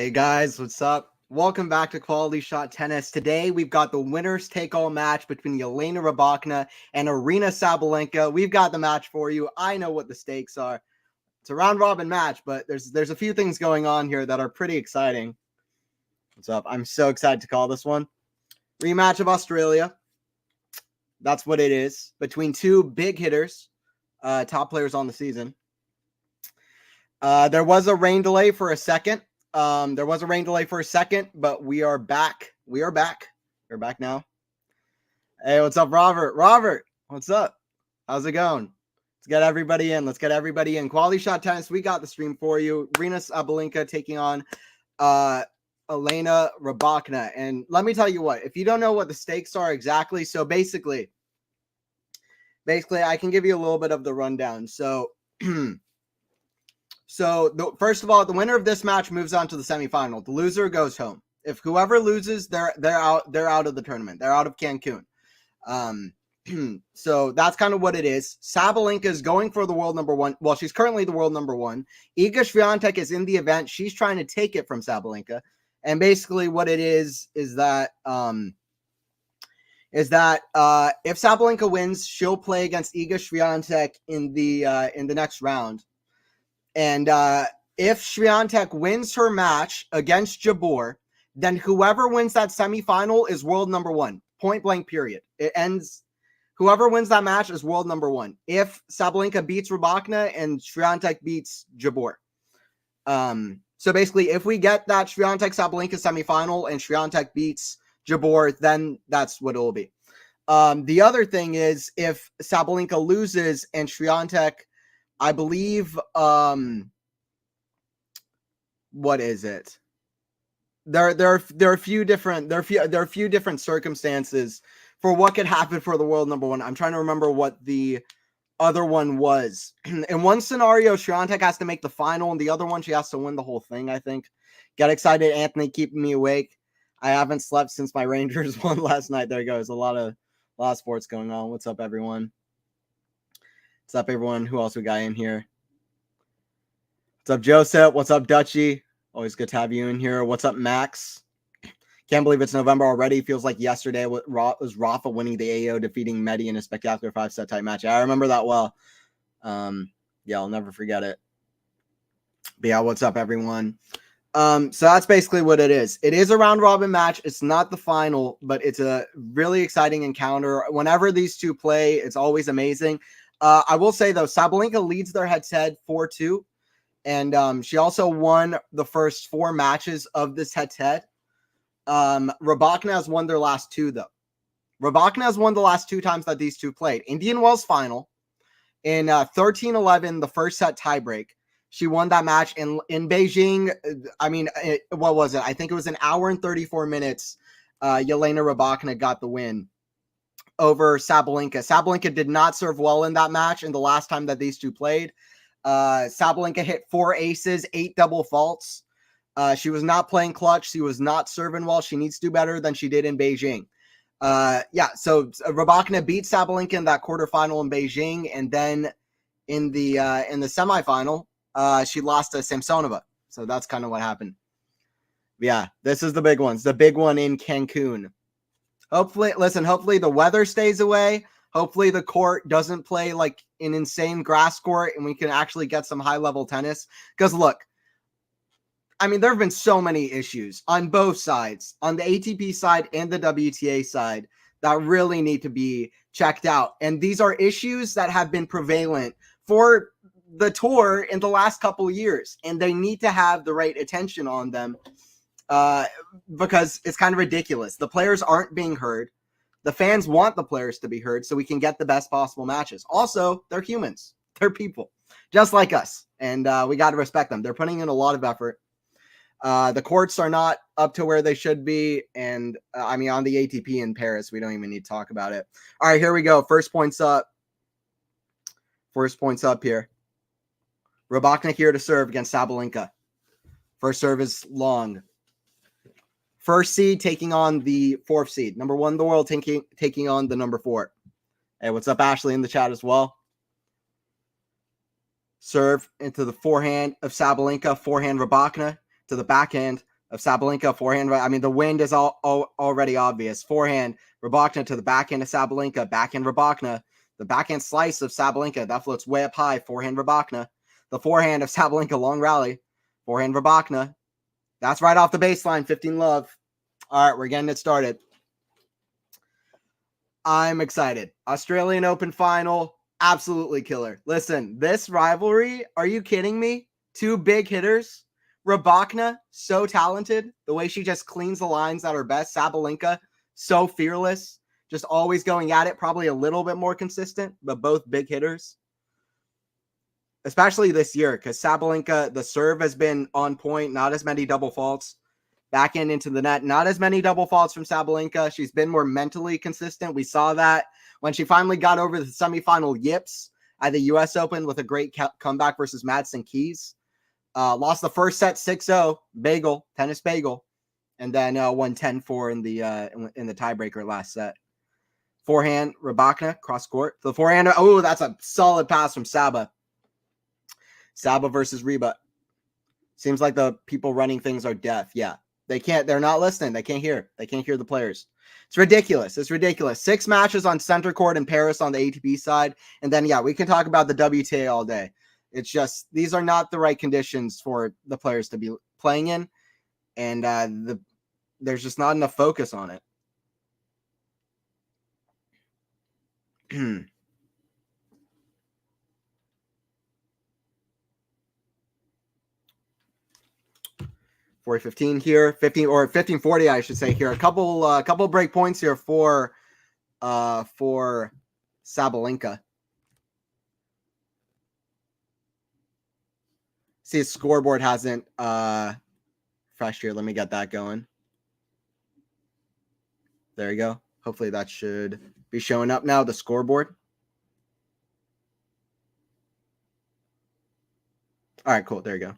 Hey guys, what's up? Welcome back to Quality Shot Tennis. Today we've got the winners take all match between Elena Rybakina and Aryna Sabalenka. We've got the match for you. I know what the stakes are. It's a round robin match, but there's a few things going on here that are pretty exciting. What's up? I'm so excited to call this one. Rematch of Australia. That's what it is. Between two big hitters, top players on the season. There was a rain delay for a second. But we are back. We're back now. Hey, what's up, Robert? Robert, what's up? How's it going? Let's get everybody in. Quality Shot Tennis, we got the stream for you. Aryna Sabalenka taking on Elena Rybakina. And let me tell you what, if you don't know what the stakes are exactly, so basically, I can give you a little bit of the rundown. So, first of all, the winner of this match moves on to the semifinal. The loser goes home. If whoever loses, they're out of the tournament. They're out of Cancun. So that's kind of what it is. Sabalenka is going for the world number one. Well, she's currently the world number one. Iga Swiatek is in the event. She's trying to take it from Sabalenka. And basically what it is that if Sabalenka wins, she'll play against Iga Swiatek in the next round. And if Swiatek wins her match against Jabeur, then whoever wins that semifinal is world number one. Point blank, period. It ends. Whoever wins that match is world number one. If Sabalenka beats Rybakina and Swiatek beats Jabeur. So basically, if we get that Swiatek-Sabalenka semifinal and Swiatek beats Jabeur, then that's what it will be. The other thing is, if Sabalenka loses and Swiatek, I believe, what is it? There are a few different circumstances for what could happen for the world number one. I'm trying to remember what the other one was. In one scenario, Swiatek has to make the final, and the other one, she has to win the whole thing, I think. Get excited, Anthony, keeping me awake. I haven't slept since my Rangers won last night. There goes a lot of sports going on. What's up, everyone? What's up, everyone? Who else we got in here? What's up, Joseph? What's up, Dutchy? Always good to have you in here. What's up, Max? Can't believe it's November already. Feels like yesterday was Rafa winning the AO, defeating Medi in a spectacular 5-set type match. I remember that well. Yeah, I'll never forget it. But yeah, what's up, everyone? So that's basically what it is. It is a round robin match. It's not the final, but it's a really exciting encounter. Whenever these two play, it's always amazing. I will say, though, Sabalenka leads their head-to-head 4-2, and she also won the first 4 matches of this head-to-head. Rybakina has won their last 2, though. Rybakina has won the last 2 times that these two played. Indian Wells final in 13-11, the first set tiebreak. She won that match in Beijing. What was it? I think it was an hour and 34 minutes. Elena Rybakina got the win over Sabalenka. Sabalenka did not serve well in that match, and the last time that these two played. Sabalenka hit 4 aces, 8 double faults. She was not playing clutch. She was not serving well. She needs to do better than she did in Beijing. So Rybakina beat Sabalenka in that quarterfinal in Beijing, and then in the semifinal, she lost to Samsonova. So that's kind of what happened. But yeah, this is the big one. It's the big one in Cancun. Hopefully the weather stays away. Hopefully the court doesn't play like an insane grass court and we can actually get some high-level tennis. Because look, I mean, there have been so many issues on both sides, on the ATP side and the WTA side, that really need to be checked out. And these are issues that have been prevalent for the tour in the last couple of years, and they need to have the right attention on them because it's kind of ridiculous. The players aren't being heard. The fans want the players to be heard so we can get the best possible matches. Also, they're humans. They're people, just like us, and we got to respect them. They're putting in a lot of effort. The courts are not up to where they should be, and on the ATP in Paris, we don't even need to talk about it. All right, here we go. First points up here. Rybakina here to serve against Sabalenka. First serve is long. First seed taking on the 4th seed. Number 1 in the world taking on the number 4. Hey, what's up, Ashley, in the chat as well? Serve into the forehand of Sabalenka. Forehand Rybakina to the backhand of Sabalenka. Forehand. I mean, the wind is already obvious. Forehand, Rybakina to the backhand of Sabalenka. Backhand, Rybakina. The backhand slice of Sabalenka. That floats way up high. Forehand, Rybakina. The forehand of Sabalenka. Long rally. Forehand, Rybakina. That's right off the baseline. 15 love. All right, we're getting it started. I'm excited. Australian Open final. Absolutely killer. Listen, this rivalry, are you kidding me? Two big hitters. Rybakina, so talented. The way she just cleans the lines at her best. Sabalenka, so fearless. Just always going at it. Probably a little bit more consistent, but both big hitters. Especially this year, because Sabalenka, the serve has been on point. Not as many double faults. Backhand into the net. Not as many double faults from Sabalenka. She's been more mentally consistent. We saw that when she finally got over the semifinal yips at the U.S. Open with a great comeback versus Madison Keys. Lost the first set 6-0, bagel, tennis bagel, and then won 10-4 in the tiebreaker last set. Forehand, Rybakina, cross court. The forehand, oh, that's a solid pass from Saba. Saba versus Ryba. Seems like the people running things are deaf. Yeah. They're not listening. They can't hear the players. It's ridiculous. 6 matches on center court in Paris on the ATP side. And then, yeah, we can talk about the WTA all day. It's just, these are not the right conditions for the players to be playing in. And there's just not enough focus on it. 4:15 here, 15:40, I should say here. A couple break points here for Sabalenka. See, his scoreboard hasn't refreshed here. Let me get that going. There you go. Hopefully that should be showing up now, the scoreboard. All right, cool. There you go.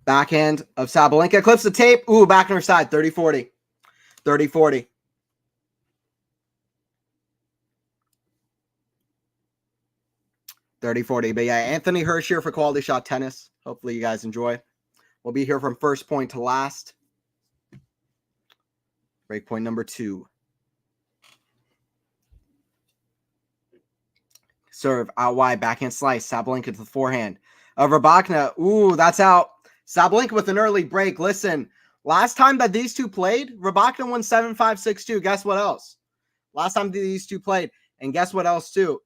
Backhand of Sabalenka. Clips the tape. Ooh, back on her side. 30-40. 30-40. But yeah, Anthony Hirsch here for Quality Shot Tennis. Hopefully you guys enjoy. We'll be here from first point to last. Break point number 2. Serve out wide. Backhand slice. Sabalenka to the forehand. Rybakina. Ooh, that's out. Sabalenka with an early break. Listen, last time that these two played, Rybakina won 7-5, 6-2. Guess what else? Last time these two played. And guess what else, too?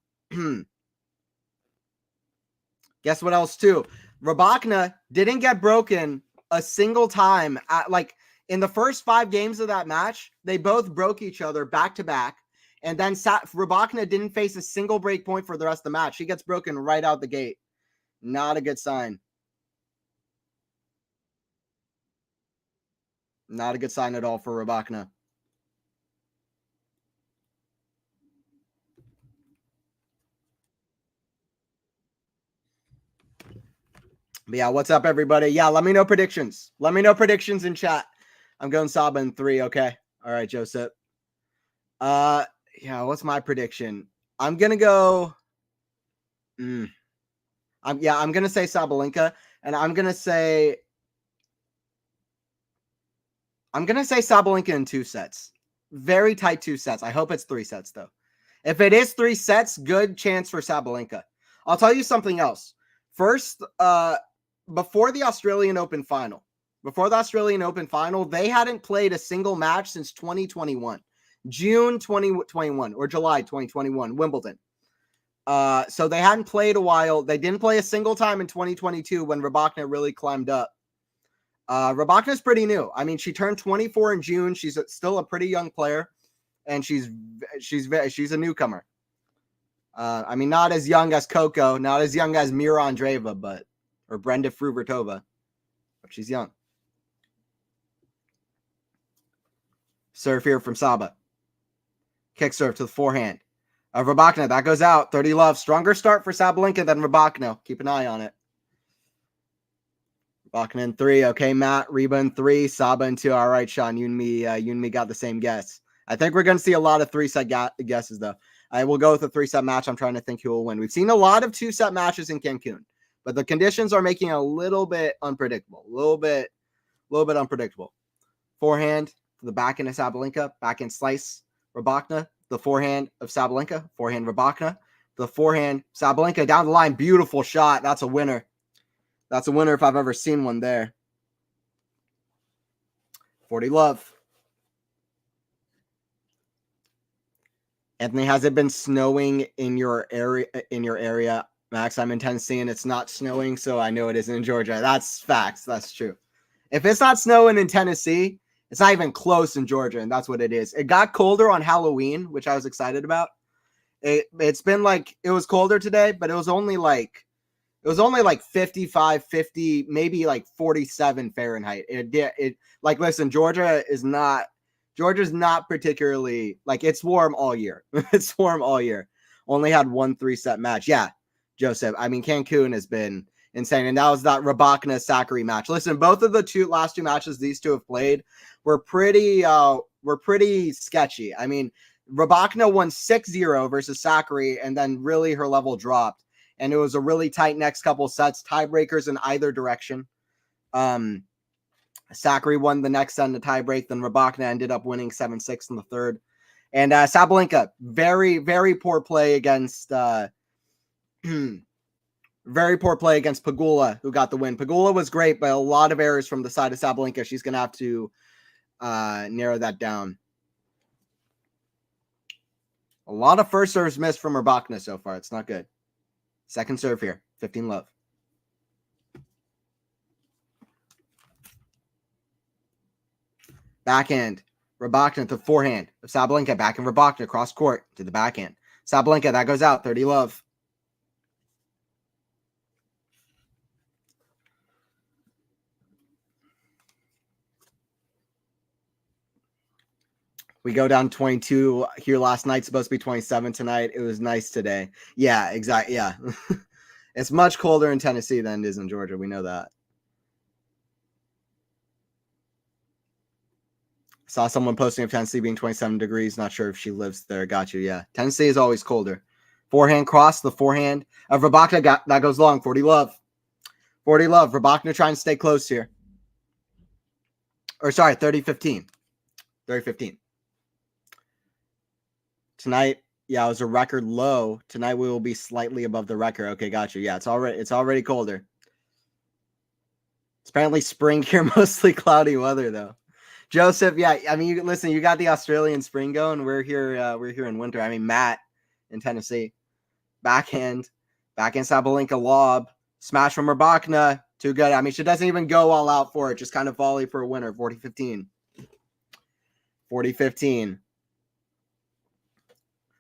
Guess what else, too? Rybakina didn't get broken a single time. In the first 5 games of that match, they both broke each other back-to-back. And then Rybakina didn't face a single break point for the rest of the match. She gets broken right out the gate. Not a good sign. Not a good sign at all for Rybakina. But yeah, what's up, everybody? Yeah, let me know predictions. Let me know predictions in chat. I'm going Saba in 3, okay? All right, Joseph. Yeah, what's my prediction? I'm going to go... I'm going to say Sabalenka, and I'm going to say Sabalenka in 2 sets. Very tight 2 sets. I hope it's 3 sets, though. If it is 3 sets, good chance for Sabalenka. I'll tell you something else. First, before the Australian Open final, they hadn't played a single match since 2021. June 2021 or July 2021, Wimbledon. So they hadn't played a while. They didn't play a single time in 2022 when Rybakina really climbed up. Rybakina's pretty new. I mean, she turned 24 in June. She's still a pretty young player, and she's a newcomer. I mean, not as young as Coco, not as young as Mira Andreeva, or Brenda Frubertova, but she's young. Serve here from Saba. Kick serve to the forehand. Rybakina, that goes out. 30 love. Stronger start for Sabalenka than Rybakina. Keep an eye on it. Rybakina in 3. Okay, Matt. Ryba in 3. Saba in 2. All right, Sean. You and me got the same guess. I think we're going to see a lot of 3-set guesses, though. I will go with a 3-set match. I'm trying to think who will win. We've seen a lot of 2-set matches in Cancun, but the conditions are making it a little bit unpredictable. A little bit unpredictable. forehand to the backhand of Sabalenka, backhand slice, Rybakina, the forehand of Sabalenka, forehand Rybakina, the forehand Sabalenka down the line. Beautiful shot. That's a winner. That's a winner if I've ever seen one there. 40 love. Anthony, has it been snowing in your area? Max, I'm in Tennessee and it's not snowing, so I know it isn't in Georgia. That's facts. That's true. If it's not snowing in Tennessee, it's not even close in Georgia, and that's what it is. It got colder on Halloween, which I was excited about. It's been like, it was colder today, but it was only like 55, 50, maybe like 47 Fahrenheit. It like, listen, Georgia's not particularly, like, it's warm all year. It's warm all year. Only had 1 3-set match. Yeah, Joseph. I mean, Cancun has been insane. And that was that Rybakina Sakkari match. Listen, both of the last two matches these two have played were pretty sketchy. I mean, Rybakina won 6-0 versus Sakkari, and then really her level dropped. And it was a really tight next couple sets, tiebreakers in either direction. Sakkari won the next set in the tiebreak. Then Rybakina ended up winning 7-6 in the third. And Sabalenka, very, very poor play against very poor play against Pegula, who got the win. Pegula was great, but a lot of errors from the side of Sabalenka. She's going to have to narrow that down. A lot of first serves missed from Rybakina so far. It's not good. Second serve here, 15 love. Backhand, Rybakina to forehand of Sabalenka. Backhand Rybakina cross court to the backhand. Sabalenka, that goes out, 30 love. We go down 22 here last night. Supposed to be 27 tonight. It was nice today. Yeah, exactly. Yeah. It's much colder in Tennessee than it is in Georgia. We know that. Saw someone posting of Tennessee being 27 degrees. Not sure if she lives there. Got you. Yeah. Tennessee is always colder. Forehand cross, the forehand of Rybakina. That goes long. 40 love. 40 love. Rybakina trying to stay close here. Or sorry, 30-15. 30-15. Tonight, yeah, it was a record low. Tonight we will be slightly above the record. Okay, got you. Yeah, it's already colder. It's apparently spring here, mostly cloudy weather though. Joseph, yeah, I mean, listen, you got the Australian spring going. We're here in winter. I mean, Matt in Tennessee, backhand Sabalenka lob, smash from Rybakina, too good. I mean, she doesn't even go all out for it, just kind of volley for a winner. 40-15. 40-15.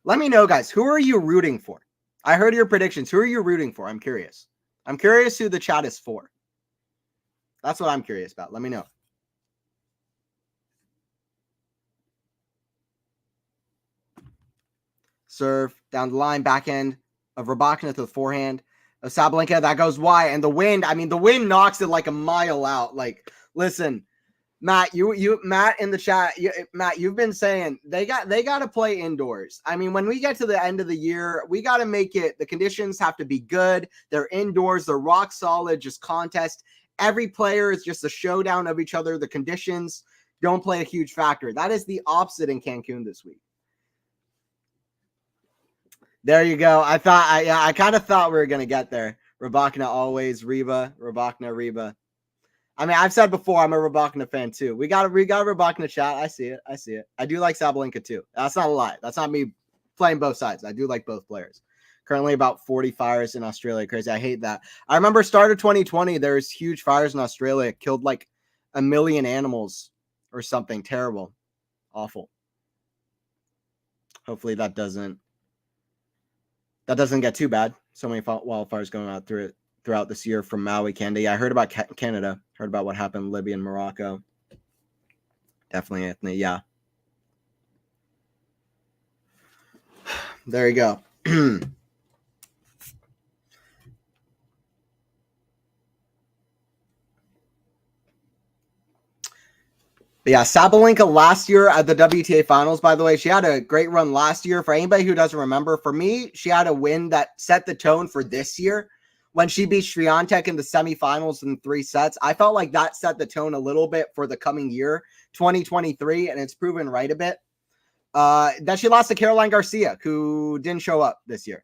Let me know, guys, who are you rooting for? I heard your predictions. Who are you rooting for? I'm curious. I'm curious who the chat is for. That's what I'm curious about. Let me know. Serve down the line, backhand of Rybakina to the forehand of Sabalenka. That goes wide. And the wind, I mean, the wind knocks it like a mile out. Like, listen, Matt, Matt in the chat, Matt, you've been saying they got to play indoors. I mean, when we get to the end of the year, we got to make it, the conditions have to be good. They're indoors, they're rock solid, just contest. Every player is just a showdown of each other. The conditions don't play a huge factor. That is the opposite in Cancun this week. There you go. I kind of thought we were going to get there. Rybakina always, Rybakina, Ryba. I mean, I've said before, I'm a Rybakina fan too. We got a Rybakina chat. I see it. I do like Sabalenka too. That's not a lie. That's not me playing both sides. I do like both players. Currently about 40 fires in Australia. Crazy. I hate that. I remember start of 2020, there was huge fires in Australia. It killed like 1 million animals or something. Terrible. Awful. Hopefully that doesn't get too bad. So many wildfires going out throughout this year from Maui, Canada. Yeah, I heard about Canada. Heard about what happened in Libya and Morocco. Definitely, Anthony. Yeah. There you go. But yeah, Sabalenka last year at the WTA finals, by the way, she had a great run last year. For anybody who doesn't remember, for me, she had a win that set the tone for this year. when she beat Swiatek in the semifinals in 3 sets. I felt like that set the tone a little bit for the coming year, 2023, and it's proven right a bit. Then she lost to Caroline Garcia, who didn't show up this year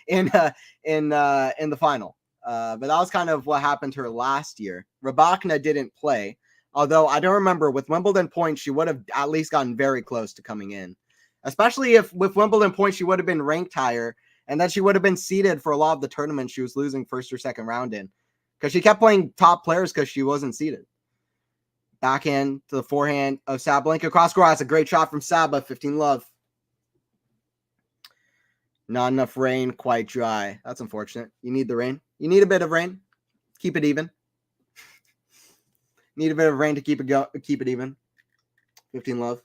in the final. But that was kind of what happened to her last year. Rybakina didn't play, although I don't remember, with Wimbledon points, she would have at least gotten very close to coming in, especially if with Wimbledon points, she would have been ranked higher, and then she would have been seeded for a lot of the tournaments she was losing first or second round in, because she kept playing top players because she wasn't seeded. Backhand to the forehand of Sabalenka. Cross court. That's a great shot from Saba. 15 love. Not enough rain. Quite dry. That's unfortunate. You need the rain. You need a bit of rain. Keep it even. Need a bit of rain to keep it even. 15 love.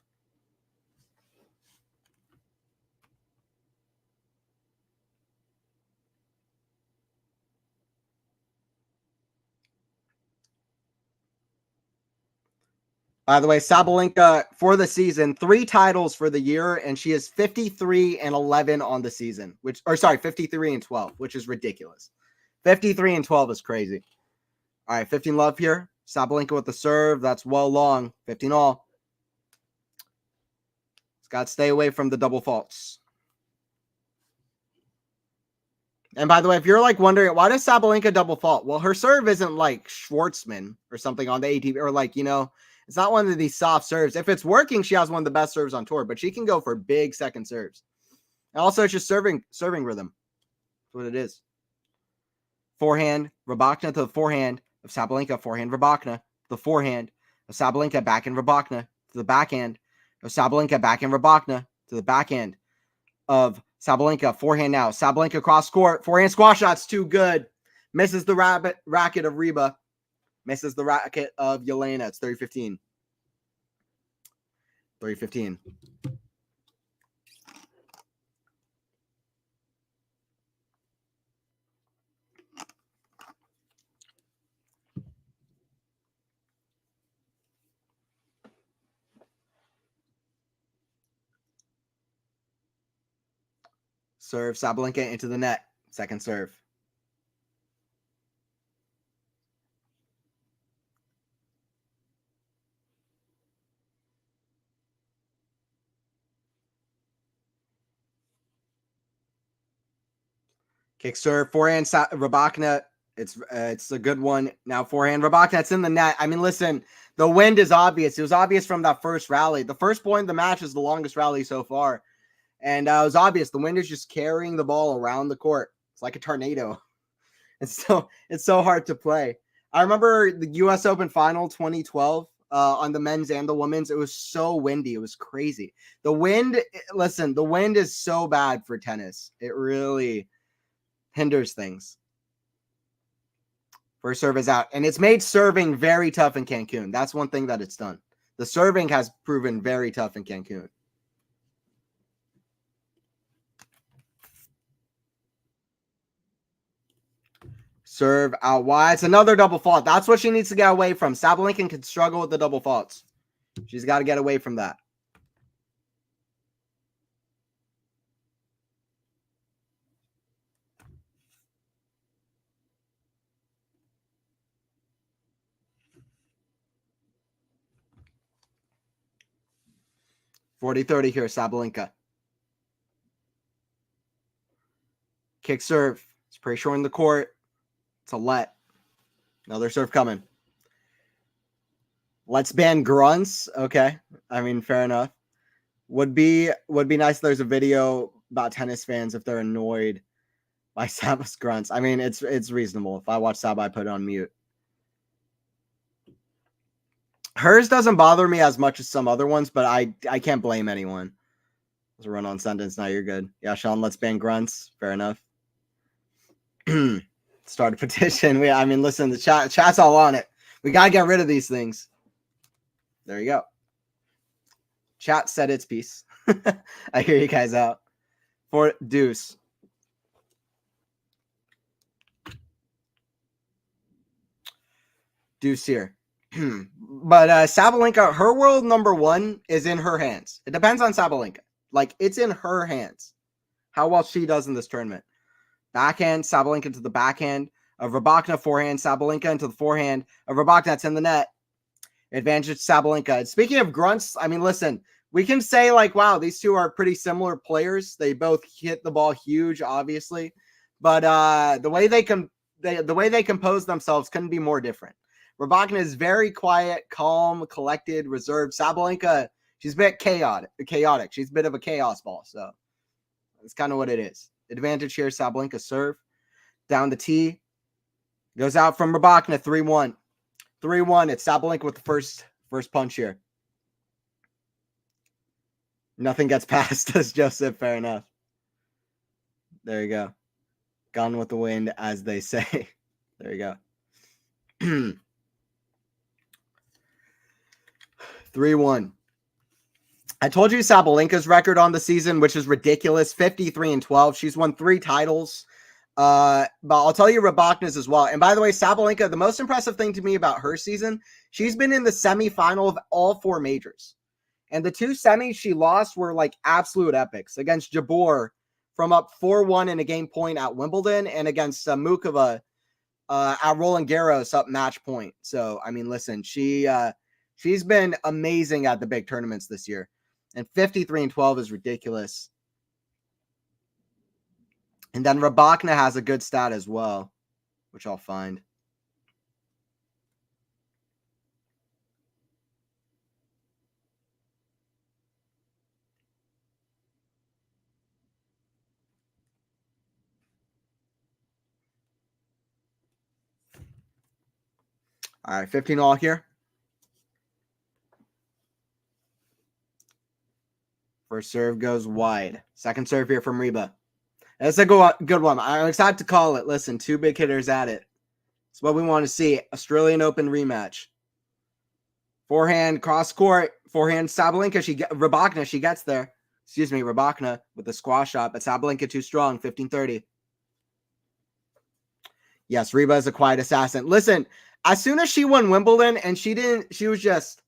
By the way, Sabalenka for the season, 3 titles for the year, and she is 53-11 on the season, 53-12, which is ridiculous. 53-12 is crazy. All right, 15 love here. Sabalenka with the serve. That's well long. 15 all. It's got to stay away from the double faults. And by the way, if you're like wondering, why does Sabalenka double fault? Well, her serve isn't like Schwartzman or something on the ATP, or like, it's not one of these soft serves. If it's working, she has one of the best serves on tour, but she can go for big second serves. And also, it's just serving rhythm. That's what it is. Forehand, Rybakina to the forehand of Sabalenka. Forehand, Rybakina. The forehand of Sabalenka. Backhand, Rybakina. To the backhand of Sabalenka. Backhand, Rybakina. To the backhand of Sabalenka. Forehand now. Sabalenka cross court. Forehand squash shot's too good. Misses the racket of Ryba. Misses the racket of Elena. It's 30-15. 30-15. Serve Sabalenka into the net. Second serve. Kick serve, forehand, Rybakina. It's a good one. Now forehand, Rybakina. It's in the net. I mean, listen, the wind is obvious. It was obvious from that first rally. The first point of the match is the longest rally so far. And it was obvious. The wind is just carrying the ball around the court. It's like a tornado. It's so hard to play. I remember the U.S. Open Final 2012 on the men's and the women's. It was so windy. It was crazy. The wind is so bad for tennis. It really hinders things. First serve is out. And it's made serving very tough in Cancun. That's one thing that it's done. The serving has proven very tough in Cancun. Serve out wide. It's another double fault. That's what she needs to get away from. Sabalenka can struggle with the double faults. She's got to get away from that. (40-30) here, Sabalenka. Kick serve. It's pretty short in the court. It's a let. Another serve coming. Let's ban grunts. Okay. I mean, fair enough. Would be nice if there's a video about tennis fans if they're annoyed by Saba's grunts. I mean, it's reasonable. If I watch Saba, I put it on mute. Hers doesn't bother me as much as some other ones, but I can't blame anyone. Let's run on sentence. Now you're good. Yeah, Sean, let's ban grunts. Fair enough. Start a petition. Listen, the chat's all on it. We got to get rid of these things. There you go. Chat said its piece. I hear you guys out. For deuce. Deuce here. But Sabalenka, her world number 1 is in her hands. It depends on Sabalenka. Like, it's in her hands how well she does in this tournament. Backhand, Sabalenka into the backhand of Rybakina, forehand, Sabalenka into the forehand of Rybakina. That's in the net. Advantage Sabalenka. And speaking of grunts, I mean, listen, we can say like, wow, these two are pretty similar players. They both hit the ball huge, obviously, but the way they compose themselves couldn't be more different. Rybakina is very quiet, calm, collected, reserved. Sabalenka, she's a bit chaotic. She's a bit of a chaos ball, so that's kind of what it is. Advantage here, Sabalenka serve down the tee, goes out from Rybakina 3-1. 3-1. It's Sabalenka with the first punch here. Nothing gets past us, Joseph. Fair enough. There you go. Gone with the wind, as they say. There you go. 3-1. I told you Sabalenka's record on the season, which is ridiculous, 53-12. She's won 3 titles. But I'll tell you Rybakina's as well. And by the way, Sabalenka, the most impressive thing to me about her season, she's been in the semifinal of all 4 majors. And the 2 semis she lost were like absolute epics against Jabeur from up 4-1 in a game point at Wimbledon and against Mukova at Roland Garros up match point. So, I mean, listen, she's been amazing at the big tournaments this year. And 53-12 is ridiculous. And then Rybakina has a good stat as well, which I'll find. All right, 15 all here. First serve goes wide. Second serve here from Ryba. That's a good one. I'm excited to call it. Listen, 2 big hitters at it. It's what we want to see. Australian Open rematch. Forehand, cross court. Forehand, Sabalenka. Rybakina, she gets there. Excuse me, Rybakina with the squash shot, but Sabalenka too strong. 15-30. Yes, Ryba is a quiet assassin. Listen, as soon as she won Wimbledon and she was just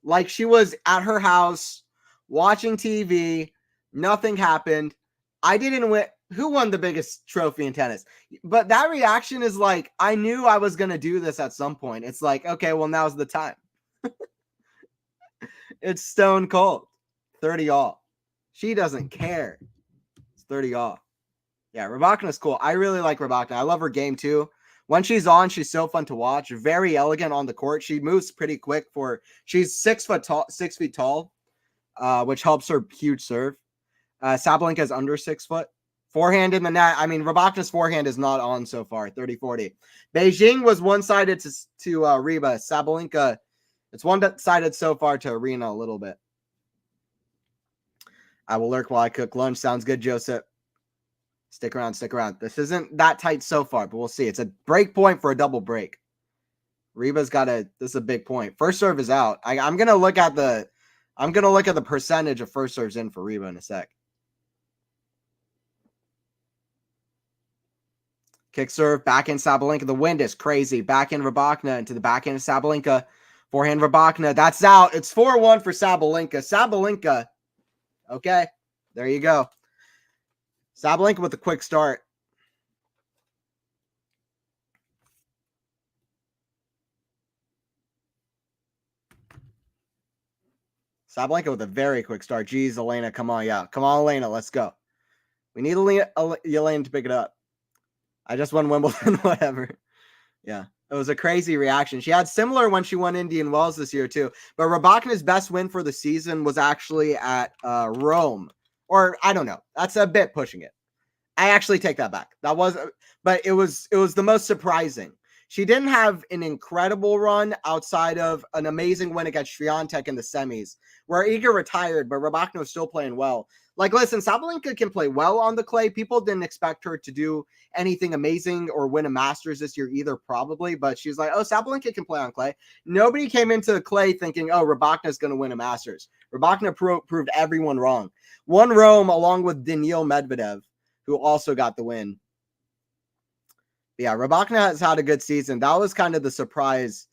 like she was at her house watching TV. Nothing happened. I didn't win. Who won the biggest trophy in tennis? But that reaction is like, I knew I was going to do this at some point. It's like, okay, well, now's the time. It's stone cold. 30 all. She doesn't care. It's 30 all. Yeah, Rybakina's cool. I really like Rybakina. I love her game too. When she's on, she's so fun to watch. Very elegant on the court. She moves pretty quick she's 6 feet tall, which helps her huge serve. Sabalenka is under 6 foot. Forehand in the net. I mean, Rybakina's forehand is not on so far. 30-40. Beijing was one-sided to Ryba. Sabalenka, it's one-sided so far to Aryna a little bit. I will lurk while I cook lunch. Sounds good, Joseph. Stick around. This isn't that tight so far, but we'll see. It's a break point for a double break. Ryba's this is a big point. First serve is out. I'm gonna look at the percentage of first serves in for Ryba in a sec. Kick serve, backhand Sabalenka. The wind is crazy. Backhand Rybakina into the backhand of Sabalenka. Forehand Rybakina. That's out. It's 4-1 for Sabalenka. Sabalenka. Okay, there you go. Sabalenka with a quick start. Sabalenka with a very quick start. Jeez, Elena, come on. Yeah, come on, Elena. Let's go. We need Elena to pick it up. I just won Wimbledon, whatever. Yeah, it was a crazy reaction. She had similar when she won Indian Wells this year too. But Rybakina's best win for the season was actually at Rome. Or I don't know. That's a bit pushing it. I actually take that back. But it was the most surprising. She didn't have an incredible run outside of an amazing win against Swiatek in the semis, where Iga retired, but Rybakina was still playing well. Like, listen, Sabalenka can play well on the clay. People didn't expect her to do anything amazing or win a Masters this year either, probably. But she's like, oh, Sabalenka can play on clay. Nobody came into the clay thinking, oh, Rybakina's going to win a Masters. Rybakina proved everyone wrong. Won Rome along with Daniil Medvedev, who also got the win. But yeah, Rybakina has had a good season. That was kind of the surprise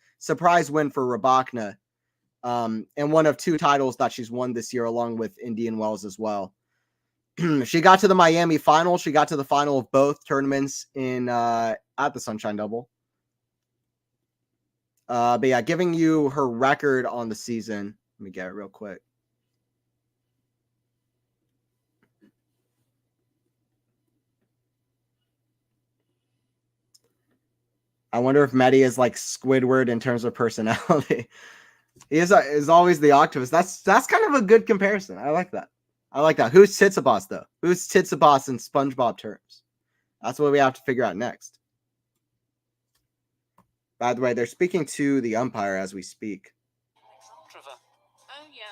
win for Rybakina. And one of 2 titles that she's won this year, along with Indian Wells as well. She got to the Miami final. She got to the final of both tournaments in at the Sunshine Double. But yeah, giving you her record on the season. Let me get it real quick. I wonder if Mehdi is like Squidward in terms of personality. He is always the octopus. That's kind of a good comparison. I like that. I like that. Who's Tsitsipas, though? Who's Tsitsipas in SpongeBob terms? That's what we have to figure out next. By the way, they're speaking to the umpire as we speak. Oh, yeah.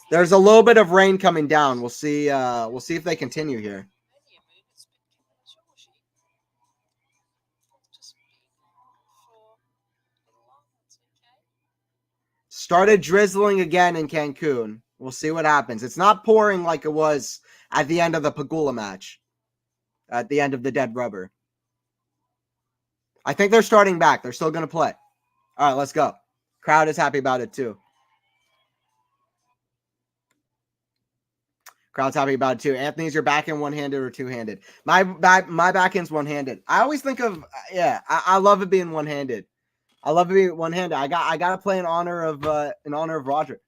There's a little bit of rain coming down. We'll see if they continue here. Started drizzling again in Cancun. We'll see what happens. It's not pouring like it was at the end of the Pagula match. At the end of the dead rubber. I think they're starting back. They're still going to play. All right, let's go. Crowd is happy about it too. Crowd's happy about it too. Anthony's your backhand one-handed or two-handed? My backhand's one-handed. I always think of I love it being one-handed. I love it being one-handed. I got to play in honor of Roger.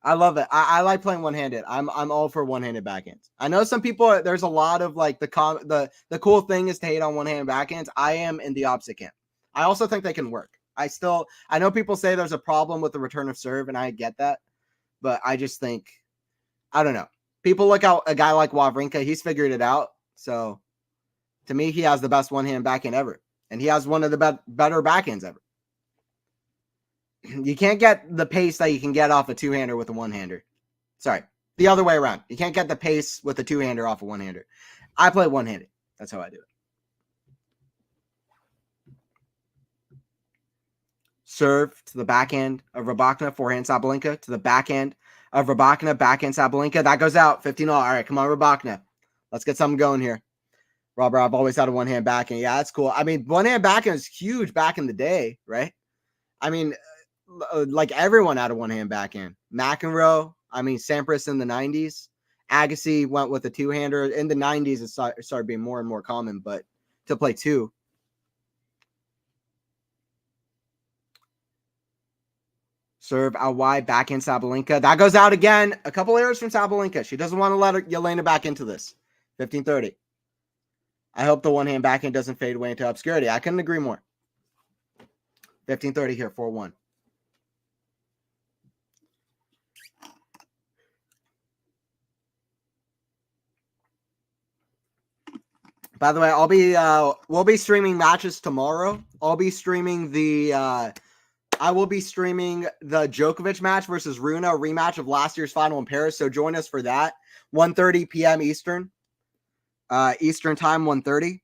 I love it. I like playing one-handed. I'm all for one-handed backhands. I know some people, there's a lot of like the cool thing is to hate on one-handed backhands. I am in the opposite camp. I also think they can work. I know people say there's a problem with the return of serve, and I get that, but I just think, I don't know. People look at a guy like Wawrinka, he's figured it out. So to me, he has the best one-hand backhand ever, and he has one of the better backhands ever. You can't get the pace that you can get off a two-hander with a one-hander. Sorry, the other way around. You can't get the pace with a two-hander off a one-hander. I play one-handed. That's how I do it. Serve to the backhand of Rybakina, forehand Sabalenka, to the backhand of Rybakina, backhand Sabalenka. That goes out, 15-all. All right, come on, Rybakina. Let's get something going here. Robert, I've always had a one-hand backhand. Yeah, that's cool. I mean, one-hand backhand is huge back in the day, right? I mean, like everyone had a one-hand backhand. McEnroe, I mean, Sampras in the 90s. Agassi went with a two-hander. In the 90s, it started being more and more common, but to play two. Serve out wide, backhand Sabalenka. That goes out again. A couple errors from Sabalenka. She doesn't want to let Elena back into this. 15-30. I hope the one-hand backhand doesn't fade away into obscurity. I couldn't agree more. 15-30 here, 4-1. By the way, we'll be streaming matches tomorrow. I'll be streaming I will be streaming the Djokovic match versus Runa, rematch of last year's final in Paris. So join us for that. 1:30 p.m. Eastern. Eastern time, 1:30.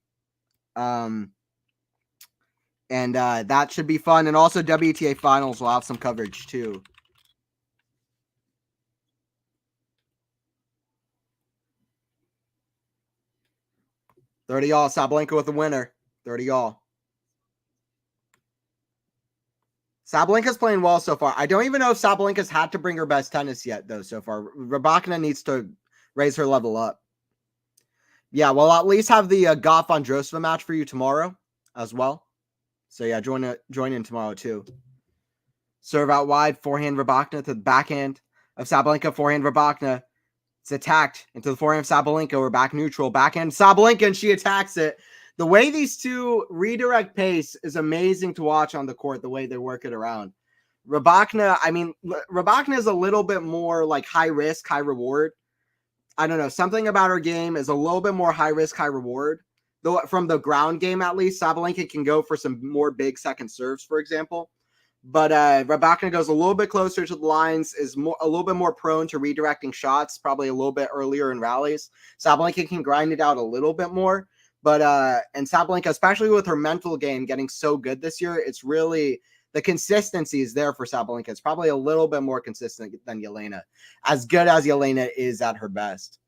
And that should be fun. And also WTA finals will have some coverage too. $30-all. Sabalenka with the winner. $30-all. Sabalenka's playing well so far. I don't even know if Sabalenka's had to bring her best tennis yet, though, so far. Rybakina needs to raise her level up. Yeah, we'll at least have the Goff Vondrousova match for you tomorrow as well. So, yeah, join in tomorrow, too. Serve out wide, forehand Rybakina to the backhand of Sabalenka, forehand Rybakina. It's attacked into the forehand of Sabalenka. We're back neutral. Backhand Sabalenka, and she attacks it. The way these two redirect pace is amazing to watch on the court, the way they work it around. Rybakina, I mean, Rybakina is a little bit more like high risk, high reward. I don't know. Something about her game is a little bit more high risk, high reward. Though from the ground game, at least, Sabalenka can go for some more big second serves, for example. But Rybakina goes a little bit closer to the lines, is a little bit more prone to redirecting shots, probably a little bit earlier in rallies. Sabalenka can grind it out a little bit more. But and Sabalenka, especially with her mental game getting so good this year, it's really the consistency is there for Sabalenka. It's probably a little bit more consistent than Elena, as good as Elena is at her best.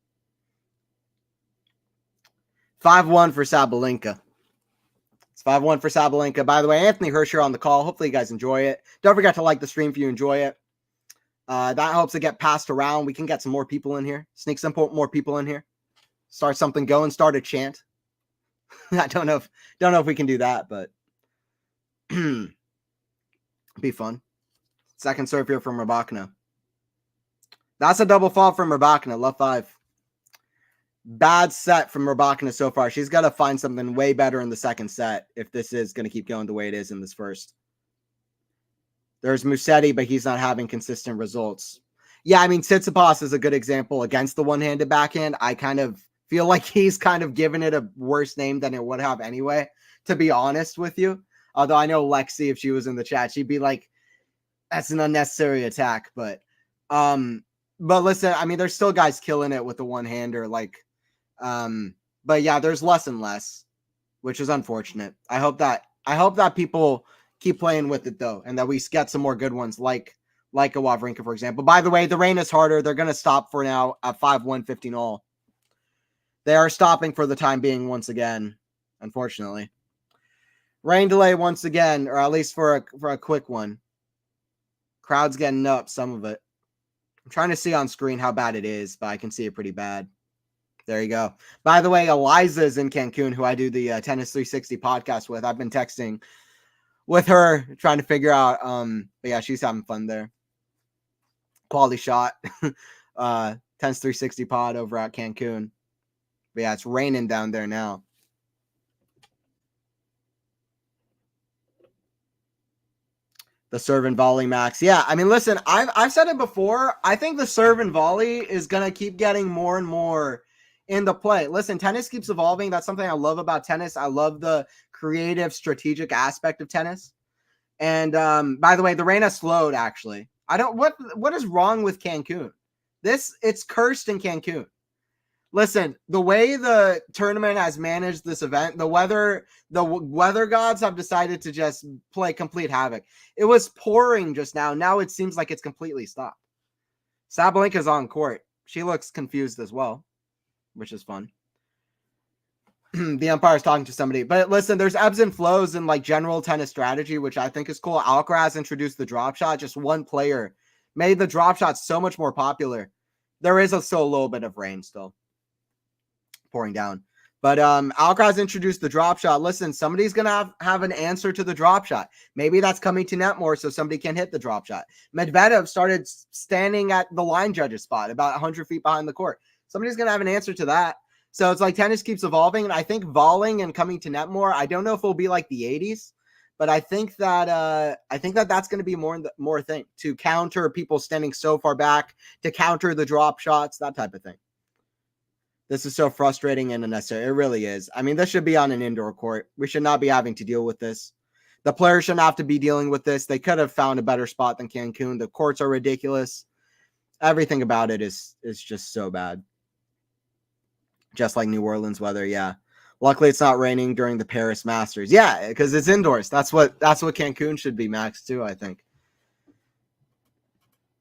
5-1 for Sabalenka. It's 5-1 for Sabalenka. By the way, Anthony Hirsch here on the call. Hopefully you guys enjoy it. Don't forget to like the stream if you enjoy it. That helps it get passed around. We can get some more people in here. Sneak some more people in here. Start something going. Start a chant. I don't know if we can do that, but be fun. Second serve here from Rybakina. That's a double fault from Rybakina. Love 5. Bad set from Rybakina so far. She's got to find something way better in the second set if this is going to keep going the way it is in this first. There's Musetti, but he's not having consistent results. Yeah, I mean, Tsitsipas is a good example against the one-handed backhand. I kind of feel like he's kind of given it a worse name than it would have anyway, to be honest with you. Although I know Lexi, if she was in the chat, she'd be like, that's an unnecessary attack. But listen, I mean, there's still guys killing it with the one-hander. But yeah, there's less and less, which is unfortunate. I hope that people keep playing with it though, and that we get some more good ones like a Wawrinka, for example. By the way, the rain is harder. They're going to stop for now at 5-1, 15-all. They are stopping for the time being once again, unfortunately. Rain delay once again, or at least for a quick one. Crowd's getting up, some of it. I'm trying to see on screen how bad it is, but I can see it pretty bad. There you go. By the way, Eliza is in Cancun, who I do the Tennis 360 podcast with. I've been texting with her, trying to figure out. But yeah, she's having fun there. QualityShot, Tennis 360 pod over at Cancun. But yeah, it's raining down there now. The serve and volley max. Yeah, I mean, listen, I've said it before. I think the serve and volley is going to keep getting more and more into play. Listen, tennis keeps evolving. That's something I love about tennis. I love the creative, strategic aspect of tennis. And by the way, the rain has slowed, actually. What is wrong with Cancun? It's cursed in Cancun. Listen, the way the tournament has managed this event, the weather gods have decided to just play complete havoc. It was pouring just now. Now it seems like it's completely stopped. Sabalenka's on court. She looks confused as well, which is fun. The umpire's talking to somebody. But listen, there's ebbs and flows in like general tennis strategy, which I think is cool. Alcaraz introduced the drop shot. Just one player made the drop shot so much more popular. There is still a little bit of rain still pouring down. But Alcaraz introduced the drop shot. Listen, somebody's going to have an answer to the drop shot. Maybe that's coming to net more so somebody can hit the drop shot. Medvedev started standing at the line judge's spot about 100 feet behind the court. Somebody's going to have an answer to that. So it's like tennis keeps evolving, and I think volleying and coming to net more, I don't know if it'll be like the 80s, but I think that that's going to be more thing to counter people standing so far back, to counter the drop shots, that type of thing. This is so frustrating and unnecessary. It really is. I mean, this should be on an indoor court. We should not be having to deal with this. The players shouldn't have to be dealing with this. They could have found a better spot than Cancun. The courts are ridiculous. Everything about it is just so bad. Just like New Orleans weather, yeah. Luckily, it's not raining during the Paris Masters. Yeah, because it's indoors. That's what Cancun should be, Max, too, I think.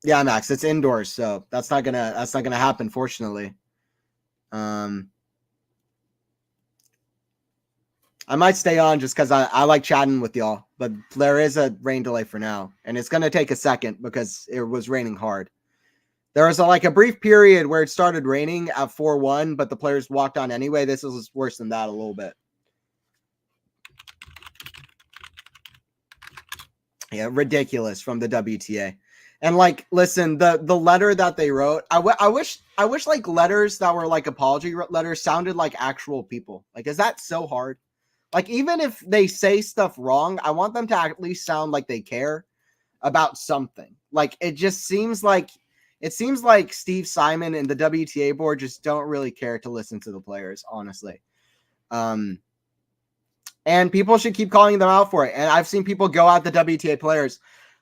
Yeah, Max, it's indoors, so that's not gonna happen, fortunately. I might stay on just because I like chatting with y'all, but there is a rain delay for now, and it's going to take a second because it was raining hard. There was a brief period where it started raining at 4-1, but the players walked on anyway. This is worse than that a little bit. Yeah, ridiculous from the WTA. And listen, the letter that they wrote, I wish like letters that were like apology letters sounded like actual people. Like, is that so hard? Like, even if they say stuff wrong, I want them to at least sound like they care about something. Like, it seems like Steve Simon and the WTA board just don't really care to listen to the players, honestly. And people should keep calling them out for it. And I've seen people go at the WTA players.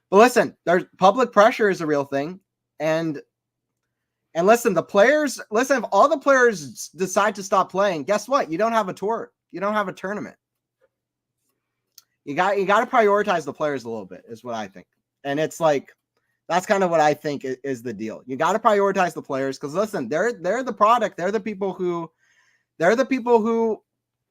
But listen, there's public pressure is a real thing. And listen, if all the players decide to stop playing, guess what? You don't have a tour. You don't have a tournament. You got to prioritize the players a little bit, is what I think. And it's like, that's kind of what I think is the deal. You got to prioritize the players because listen, they're the product. They're the people who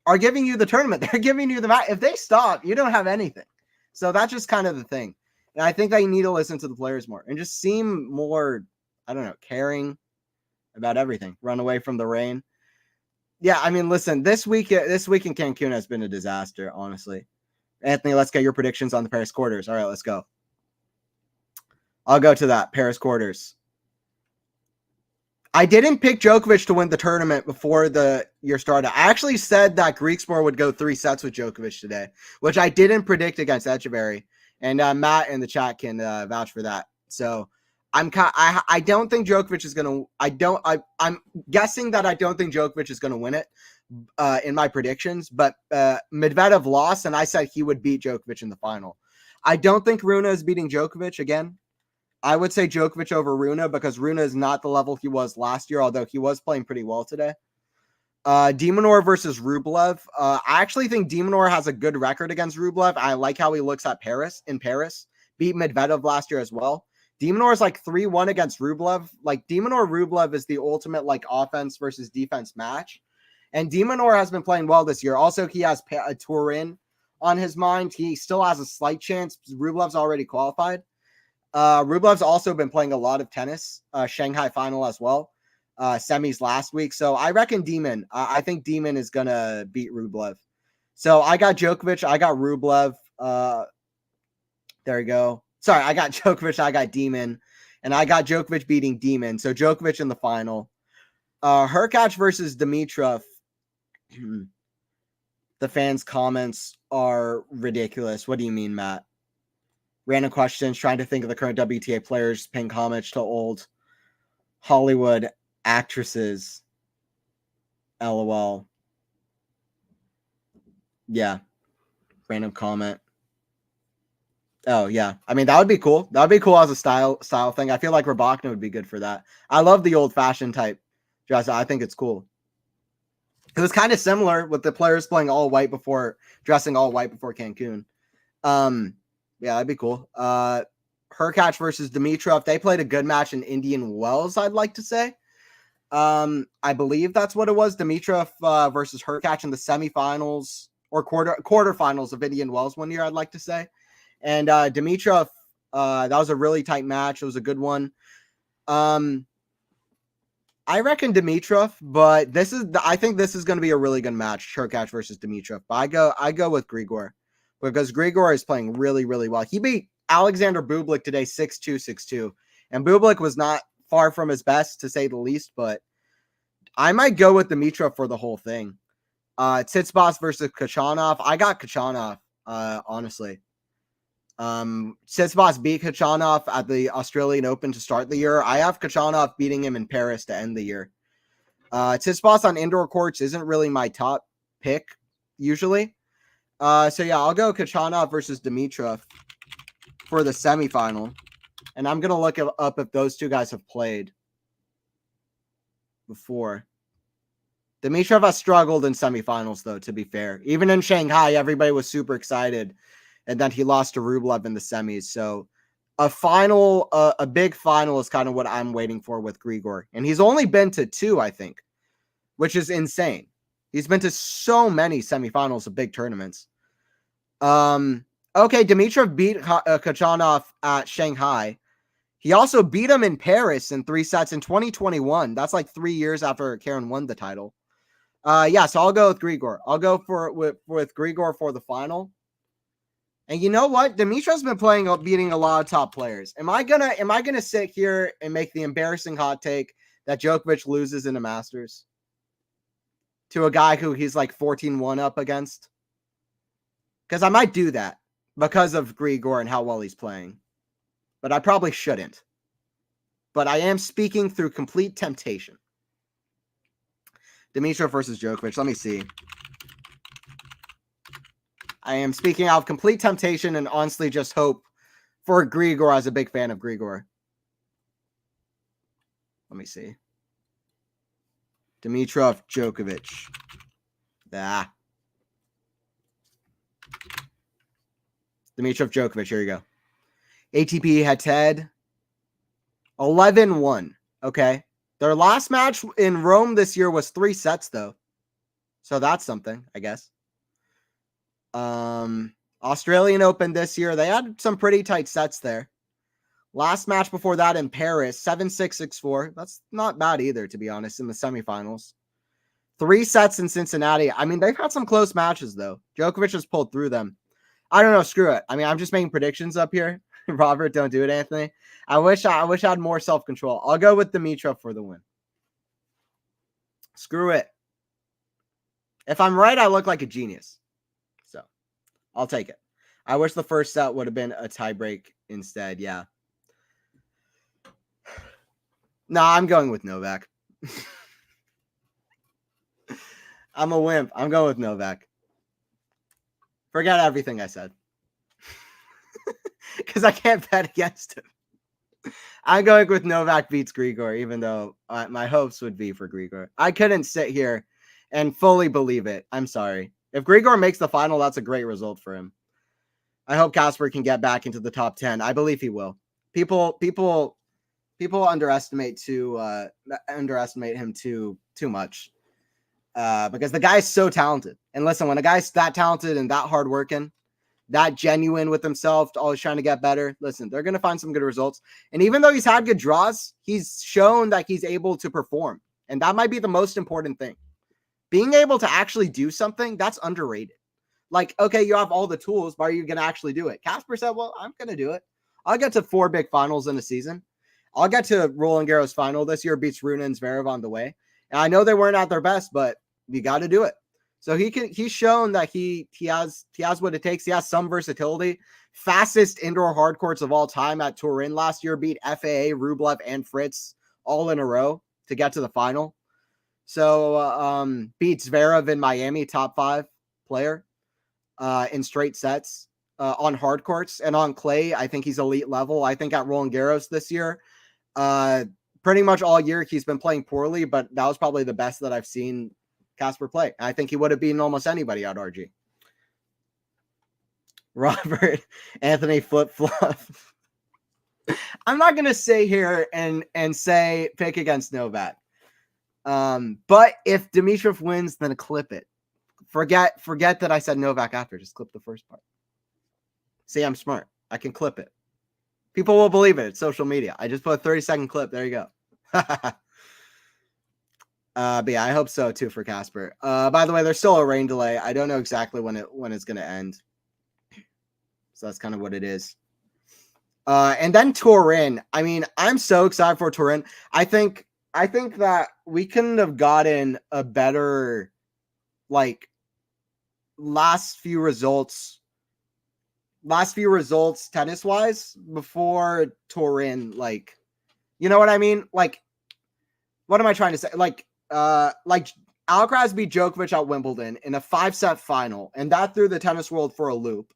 are giving you the tournament. They're giving you the match. If they stop, you don't have anything. So that's just kind of the thing. And I think they need to listen to the players more and just seem more, I don't know, caring about everything. Run away from the rain. Yeah, I mean, listen, this week in Cancun has been a disaster, honestly. Anthony, let's get your predictions on the Paris quarters. All right, let's go. I'll go to that. Paris quarters. I didn't pick Djokovic to win the tournament before the year started. I actually said that Griekspoor would go 3 sets with Djokovic today, which I didn't predict against Echeverry. And Matt in the chat can vouch for that. So I don't think Djokovic is going to. I'm guessing that I don't think Djokovic is going to win it in my predictions. But Medvedev lost, and I said he would beat Djokovic in the final. I don't think Rune is beating Djokovic again. I would say Djokovic over Rune because Rune is not the level he was last year, although he was playing pretty well today. De Minaur versus Rublev. I actually think De Minaur has a good record against Rublev. I like how he looks at Paris. Beat Medvedev last year as well. De Minaur is like 3-1 against Rublev. Like De Minaur Rublev is the ultimate like offense versus defense match. And De Minaur has been playing well this year. Also, he has a Turin on his mind. He still has a slight chance. Rublev's already qualified. Rublev's also been playing a lot of tennis, Shanghai final as well, semis last week. So I reckon Demon. I think Demon is going to beat Rublev. So I got Djokovic. I got Rublev. There you go. Sorry, I got Djokovic. I got Demon. And I got Djokovic beating Demon. So Djokovic in the final. Hurkacz versus Dimitrov. The fans' comments are ridiculous. What do you mean, Matt? Random questions, trying to think of the current WTA players paying homage to old Hollywood actresses. LOL. Yeah. Random comment. Oh, yeah. I mean, that would be cool. That would be cool as a style thing. I feel like Rybakina would be good for that. I love the old-fashioned type dress. I think it's cool. It was kind of similar with the players playing all white dressing all white before Cancun. Yeah, that'd be cool. Hurkacz versus Dimitrov. They played a good match in Indian Wells, I'd like to say. I believe that's what it was. Dimitrov versus Hurkacz in the semifinals or quarterfinals of Indian Wells one year, I'd like to say. And Dimitrov, that was a really tight match. It was a good one. I reckon Dimitrov, but I think this is going to be a really good match, Hurkacz versus Dimitrov. But I go with Grigor because Grigor is playing really, really well. He beat Alexander Bublik today 6-2, 6-2. And Bublik was not far from his best, to say the least, but I might go with Dimitrov for the whole thing. Tsitsipas versus Khachanov. I got Khachanov, honestly. Tsitsipas beat Khachanov at the Australian Open to start the year. I have Khachanov beating him in Paris to end the year. Tsitsipas on indoor courts isn't really my top pick usually. So yeah, I'll go Khachanov versus Dimitrov for the semifinal. And I'm going to look up if those two guys have played before. Dimitrov has struggled in semifinals, though, to be fair. Even in Shanghai, everybody was super excited. And then he lost to Rublev in the semis. So a big final is kind of what I'm waiting for with Grigor. And he's only been to 2, I think, which is insane. He's been to so many semifinals of big tournaments. Okay, Dimitrov beat Khachanov at Shanghai. He also beat him in Paris in 3 sets in 2021. That's like 3 years after Karen won the title. Yeah, so I'll go with Grigor. I'll go with Grigor for the final. And you know what? Dimitrov's been beating a lot of top players. Am I gonna sit here and make the embarrassing hot take that Djokovic loses in a Masters to a guy who he's like 14-1 up against? Because I might do that because of Grigor and how well he's playing. But I probably shouldn't. But I am speaking through complete temptation. Dimitrov versus Djokovic. Let me see. I am speaking out of complete temptation and honestly just hope for Grigor. I was a big fan of Grigor. Let me see. Dimitrov, Djokovic. Dimitrov, Djokovic. Here you go. ATP head-to-head. 11-1. Okay. Their last match in Rome this year was 3 sets, though. So that's something, I guess. Australian Open this year, they had some pretty tight sets there. Last match before that in Paris, 7-6, 6-4. That's not bad either, to be honest, in the semifinals. 3 sets in Cincinnati. I mean, they've had some close matches, though. Djokovic has pulled through them. I don't know. Screw it. I mean, I'm just making predictions up here. Robert, don't do it, Anthony. I wish I had more self-control. I'll go with Dimitrov for the win. Screw it. If I'm right, I look like a genius. So, I'll take it. I wish the first set would have been a tiebreak instead. Yeah. No, I'm going with Novak. I'm a wimp. I'm going with Novak. Forget everything I said. Because I can't bet against him. I'm going with Novak beats Grigor, even though my hopes would be for Grigor. I couldn't sit here and fully believe it. I'm sorry. If Grigor makes the final, that's a great result for him. I hope Casper can get back into the top 10. I believe he will. People underestimate him too much. Because the guy's so talented. And listen, when a guy's that talented and that hardworking, that genuine with himself, always trying to get better, listen, they're going to find some good results. And even though he's had good draws, he's shown that he's able to perform. And that might be the most important thing. Being able to actually do something, that's underrated. Like, okay, you have all the tools, but are you going to actually do it? Casper said, well, I'm going to do it. I'll get to 4 big finals in a season. I'll get to Roland Garros final this year, beats Rune and Zverev on the way. And I know they weren't at their best, but you got to do it. So he's shown that he has what it takes. He has some versatility. Fastest indoor hard courts of all time at Turin last year, beat FAA, Rublev, and Fritz all in a row to get to the final. So beats Zverev in Miami, top 5 player in straight sets on hard courts. And on clay, I think he's elite level. I think at Roland Garros this year, pretty much all year he's been playing poorly, but that was probably the best that I've seen Casper play. I think he would have beaten almost anybody at RG. Robert, Anthony flip-flop. I'm not going to sit here and say pick against Novak. But if Dimitrov wins, then clip it. Forget that I said Novak after. Just clip the first part. See, I'm smart. I can clip it. People will believe it. It's social media. I just put a 30-second clip. There you go. But yeah, I hope so too for Casper. By the way, there's still a rain delay. I don't know exactly when it's going to end. So that's kind of what it is. And then Turin. I mean, I'm so excited for Turin. I think that we couldn't have gotten a better, like, last few results tennis wise before Turin. Like, you know what I mean? Like, what am I trying to say? Like Alcaraz beat Djokovic at Wimbledon in a 5-set final, and that threw the tennis world for a loop.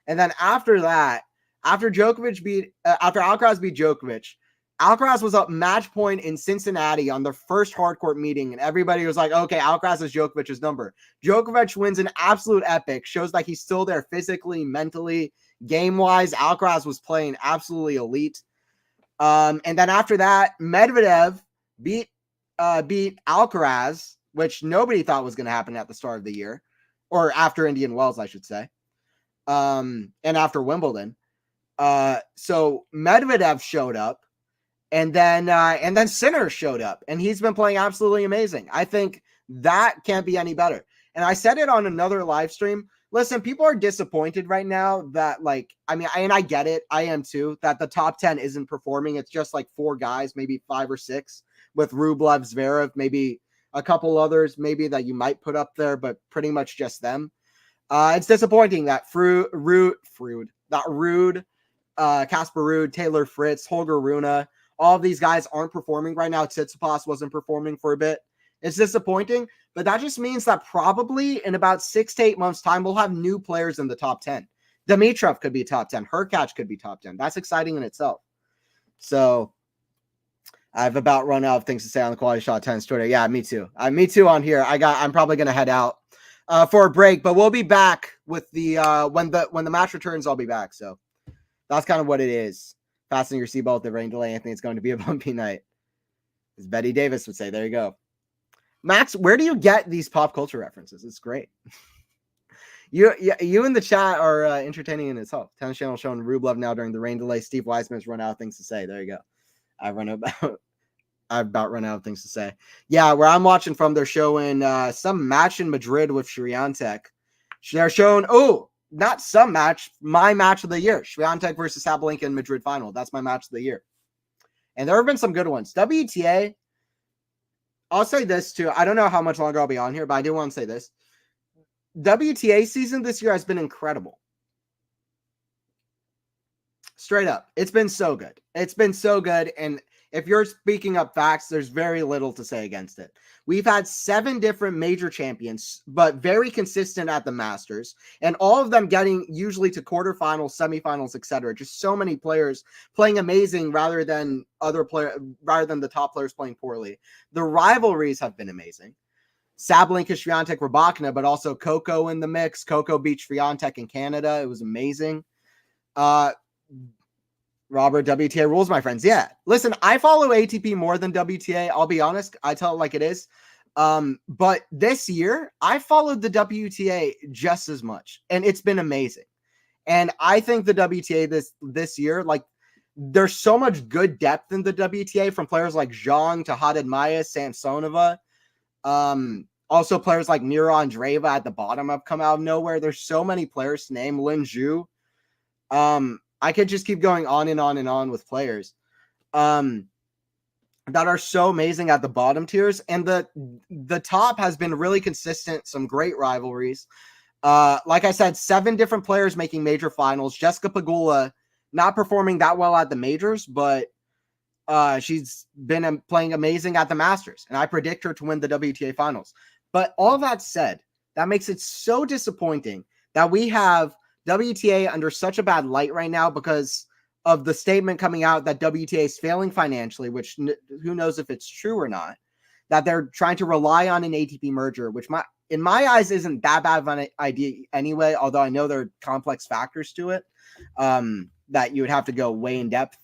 And then after that, after Alcaraz beat Djokovic, Alcaraz was up match point in Cincinnati on their first hardcourt meeting, and everybody was like, okay, Alcaraz is Djokovic's number. Djokovic wins an absolute epic, shows that he's still there physically, mentally, game-wise. Alcaraz was playing absolutely elite. And then after that, Medvedev beat Alcaraz, which nobody thought was going to happen at the start of the year, or after Indian Wells, I should say, and after Wimbledon. So Medvedev showed up, and then Sinner showed up, and he's been playing absolutely amazing. I think that can't be any better. And I said it on another live stream. Listen, people are disappointed right now that, like, I mean, and I get it. I am too, that the top 10 isn't performing. It's just like 4 guys, maybe 5 or 6, with Rublev, Zverev, maybe a couple others, maybe that you might put up there, but pretty much just them. It's disappointing that Ruud, Casper Ruud, Taylor Fritz, Holger Rune, all of these guys aren't performing right now. Tsitsipas wasn't performing for a bit. It's disappointing, but that just means that probably in about 6 to 8 months' time, we'll have new players in the top 10. Dimitrov could be top 10. Hurkacz could be top 10. That's exciting in itself. So I've about run out of things to say on the QualityShot Tennis Twitter. Yeah, me too. Me too on here. I'm probably going to head out for a break, but we'll be back with the when the match returns. I'll be back. So that's kind of what it is. Fasten your seatbelt. The rain delay. Anthony, it's going to be a bumpy night, as Betty Davis would say. There you go. Max, where do you get these pop culture references? It's great. You in the chat are entertaining in itself. Tennis Channel showing Rublev now during the rain delay. Steve Weisman's run out of things to say. There you go. I've about run out of things to say. Yeah, where I'm watching from, they're showing some match in Madrid with Swiatek. They're showing, not some match, my match of the year. Swiatek versus Sabalenka in Madrid final. That's my match of the year. And there have been some good ones. WTA, I'll say this too. I don't know how much longer I'll be on here, but I do want to say this. WTA season this year has been incredible. Straight up. It's been so good. It's been so good. And if you're speaking up facts, there's very little to say against it. We've had 7 different major champions, but very consistent at the Masters, and all of them getting usually to quarterfinals, semifinals, etc. Just so many players playing amazing rather than the top players playing poorly. The rivalries have been amazing. Sabalenka, Swiatek, Rybakina, but also Coco in the mix. Coco beat Swiatek in Canada. It was amazing. Robert, WTA rules, my friends. Yeah. Listen, I follow ATP more than WTA. I'll be honest. I tell it like it is. But this year, I followed the WTA just as much, and it's been amazing. And I think the WTA this year, like, there's so much good depth in the WTA, from players like Zhang to Haddad Maia, Samsonova. Also players like Mira Andreeva at the bottom have come out of nowhere. There's so many players to name. Lin Zhu. I could just keep going on and on and on with players that are so amazing at the bottom tiers. And the top has been really consistent. Some great rivalries. Like I said, 7 different players making major finals. Jessica Pegula not performing that well at the majors, but she's been playing amazing at the Masters. And I predict her to win the WTA finals. But all that said, that makes it so disappointing that we have WTA under such a bad light right now because of the statement coming out that WTA is failing financially, which who knows if it's true or not, that they're trying to rely on an ATP merger, which in my eyes isn't that bad of an idea anyway, although I know there are complex factors to it that you would have to go way in depth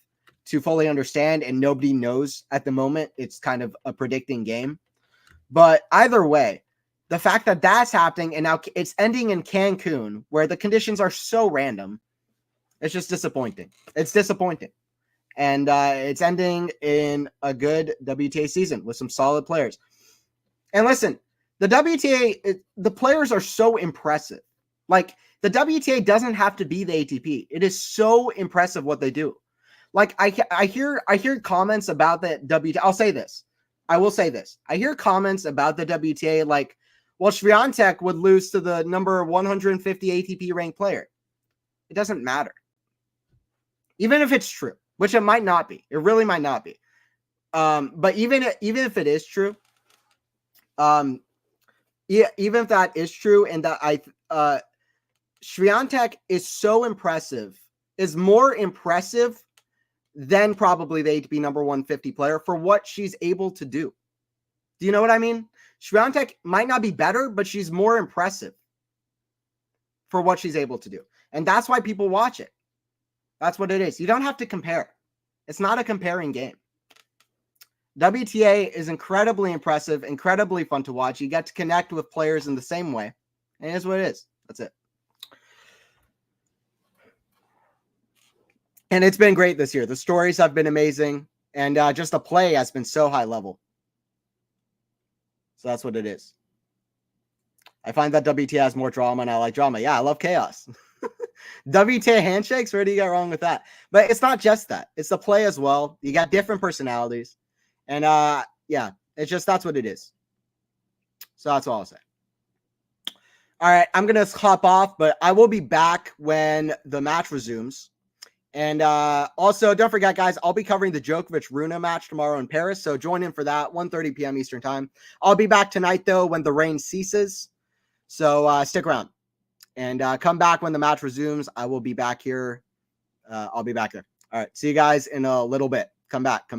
to fully understand, and nobody knows at the moment. It's kind of a predicting game. But either way, the fact that that's happening and now it's ending in Cancun, where the conditions are so random, it's just disappointing. It's disappointing. And it's ending in a good WTA season with some solid players. And listen, the WTA, the players are so impressive. Like, the WTA doesn't have to be the ATP. It is so impressive what they do. Like, I hear comments about the WTA. I'll say this. I will say this. I hear comments about the WTA like, well, Swiatek would lose to the number 150 ATP ranked player. It doesn't matter. Even if it's true, which it might not be. It really might not be. But even if it is true, even if that is true, and that Swiatek is so impressive, is more impressive than probably the ATP number 150 player for what she's able to do. Do you know what I mean? Swiatek might not be better, but she's more impressive for what she's able to do. And that's why people watch it. That's what it is. You don't have to compare. It's not a comparing game. WTA is incredibly impressive, incredibly fun to watch. You get to connect with players in the same way. And it's what it is. That's it. And it's been great this year. The stories have been amazing. And just the play has been so high level. So that's what it is. I find that WTA has more drama, and I like drama. Yeah, I love chaos. WTA handshakes, where do you get wrong with that? But it's not just that. It's the play as well. You got different personalities. And yeah, it's just, that's what it is. So that's all I'll say. All right, I'm going to hop off, but I will be back when the match resumes. And also, don't forget, guys, I'll be covering the Djokovic-Rune match tomorrow in Paris, so join in for that, 1:30 p.m. Eastern Time. I'll be back tonight, though, when the rain ceases, so stick around. And come back when the match resumes. I will be back here. I'll be back there. All right, see you guys in a little bit. Come back.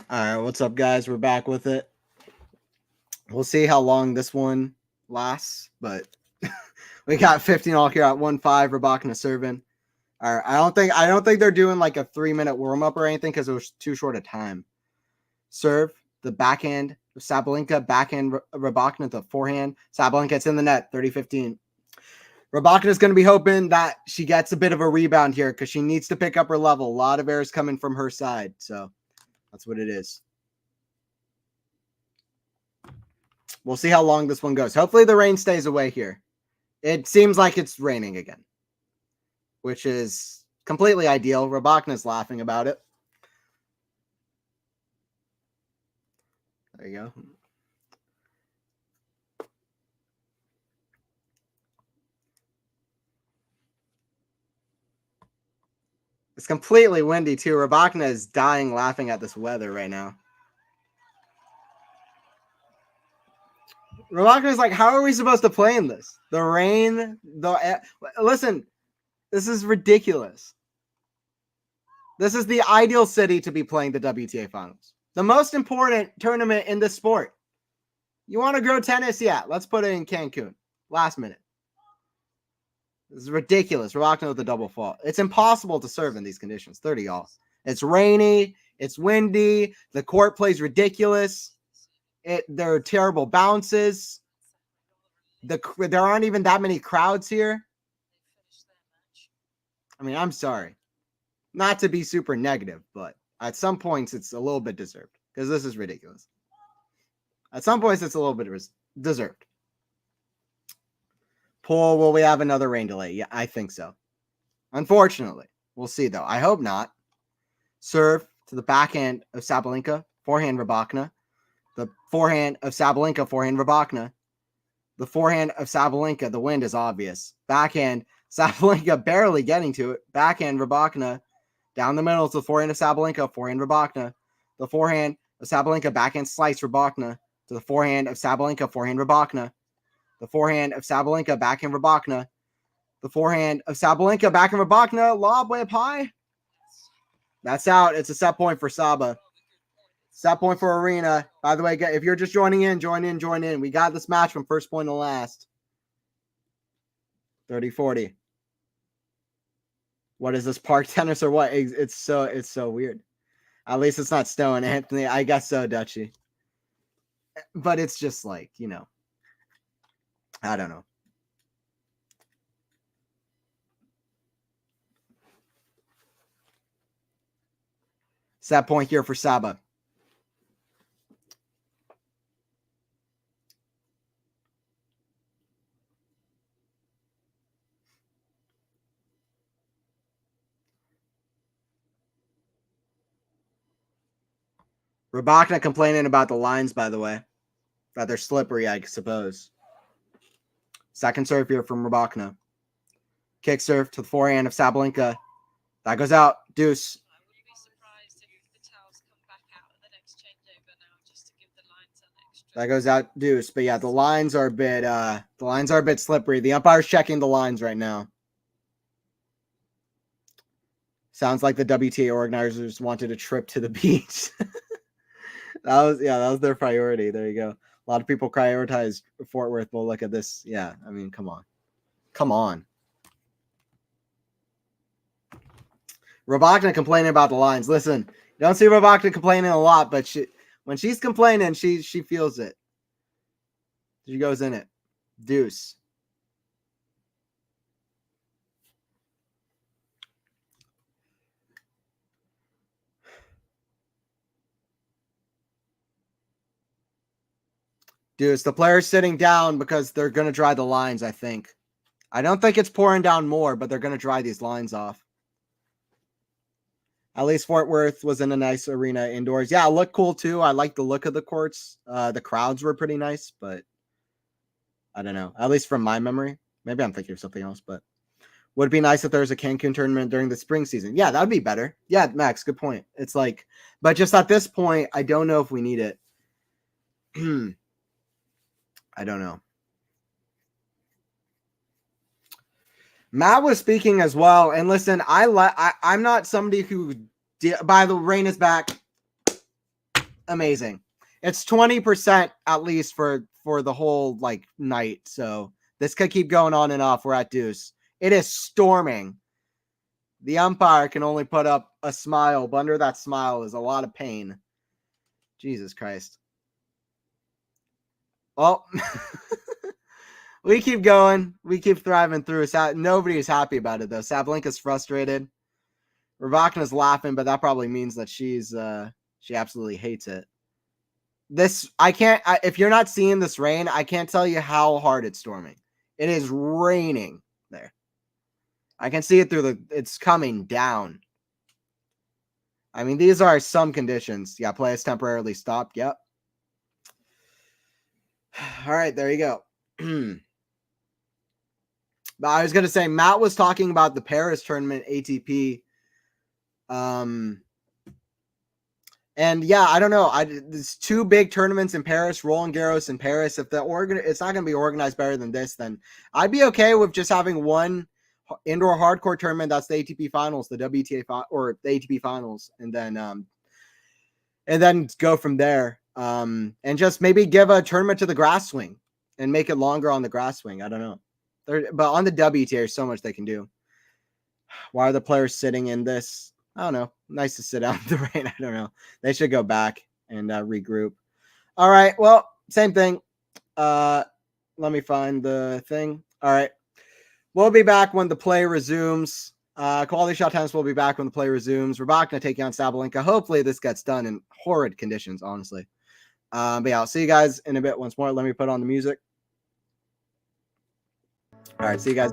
All right, what's up, guys? We're back with it. We'll see how long this one lasts, but we got 15 all here at 1-5. Rybakina serving. All right, I don't think they're doing like a 3-minute warm up or anything because it was too short a time. Serve the backhand of Sabalenka, backhand Rybakina, the forehand. Sabalenka, it's in the net, 30-15. Rybakina is going to be hoping that she gets a bit of a rebound here because she needs to pick up her level. A lot of errors coming from her side, so that's what it is. We'll see how long this one goes. Hopefully the rain stays away here. It seems like it's raining again, which is completely ideal. Rybakina's laughing about it. There you go. It's completely windy too. Rybakina is dying laughing at this weather right now. Rybakina's like, how are we supposed to play in this? The rain, listen, this is ridiculous. This is the ideal city to be playing the WTA finals. The most important tournament in the sport. You want to grow tennis? Yeah, let's put it in Cancun. Last minute. This is ridiculous. Rybakina with a double fault. It's impossible to serve in these conditions. 30 all. It's rainy. It's windy. The court plays ridiculous. There are terrible bounces. There aren't even that many crowds here. I mean, I'm sorry. Not to be super negative, but at some points it's a little bit deserved because this is ridiculous. At some points it's a little bit deserved. Paul, will we have another rain delay? Yeah, I think so. Unfortunately. We'll see, though. I hope not. Serve to the backhand of Sabalenka. Forehand Rybakina. The forehand of Sabalenka. Forehand Rybakina. The forehand of Sabalenka. The wind is obvious. Backhand. Sabalenka barely getting to it. Backhand Rybakina. Down the middle to the forehand of Sabalenka. Forehand Rybakina. The forehand of Sabalenka. Backhand slice Rybakina. To the forehand of Sabalenka. Forehand Rybakina. The forehand of Sabalenka, backhand Rybakina. The forehand of Sabalenka, backhand Rybakina. Lob way up high. That's out. It's a set point for Saba. Set point for Aryna. By the way, if you're just joining in, join in. We got this match from first point to last. 30-40. What is this, park tennis or what? It's so weird. At least it's not stone, Anthony. I guess so, Dutchy. But it's just like, you know. I don't know. Set point here for Saba. Rybakina complaining about the lines, by the way. That they're slippery, I suppose. Second serve here from Rybakina. Kick serve to the forehand of Sabalenka. That goes out. Deuce. I wouldn't be surprised if the towels come back out at the next changeover now, just to give the lines an extra. That goes out. Deuce. But yeah, the lines are a bit slippery. The umpire's checking the lines right now. Sounds like the WTA organizers wanted a trip to the beach. that was their priority. There you go. A lot of people prioritize Fort Worth. Well, look at this. Yeah, I mean, come on. Rybakina complaining about the lines. Listen, you don't see Rybakina complaining a lot, but when she's complaining, she feels it. She goes in it. Deuce. Deuce. The player's sitting down because they're going to dry the lines, I think. I don't think it's pouring down more, but they're going to dry these lines off. At least Fort Worth was in a nice arena indoors. Yeah, it looked cool too. I like the look of the courts. The crowds were pretty nice, but I don't know. At least from my memory. Maybe I'm thinking of something else, but would it be nice if there was a Cancun tournament during the spring season? Yeah, that would be better. Yeah, Max, good point. It's like, but just at this point, I don't know if we need it. I don't know. Matt was speaking as well, and listen, I'm not somebody who. By the way, rain is back. amazing. It's 20% at least for the whole like night. So this could keep going on and off. We're at deuce. It is storming. The umpire can only put up a smile, but under that smile is a lot of pain. Jesus Christ. Well, we keep going. We keep thriving through. Nobody is happy about it, though. Sabalenka's frustrated. Rybakina's laughing, but that probably means that she absolutely hates it. If you're not seeing this rain, I can't tell you how hard it's storming. It is raining there. I can see it it's coming down. I mean, these are some conditions. Yeah, play is temporarily stopped. Yep. All right, there you go. But I was going to say, Matt was talking about the Paris tournament ATP. And yeah, I don't know. There's 2 big tournaments in Paris, Roland Garros in Paris. If it's not going to be organized better than this, then I'd be okay with just having one indoor hardcourt tournament. That's the ATP finals, the WTA or the ATP finals. And then go from there. And just maybe give a tournament to the grass swing and make it longer on the grass swing. I don't know. But on the WTA, there's so much they can do. Why are the players sitting in this? I don't know. Nice to sit out in the rain. I don't know. They should go back and regroup. All right. Well, same thing. Let me find the thing. All right. We'll be back when the play resumes. Quality Shot Tennis will be back when the play resumes. Rybakina taking on Sabalenka. Hopefully this gets done in horrid conditions, honestly. But yeah, I'll see you guys in a bit once more. Let me put on the music. All right. See you guys.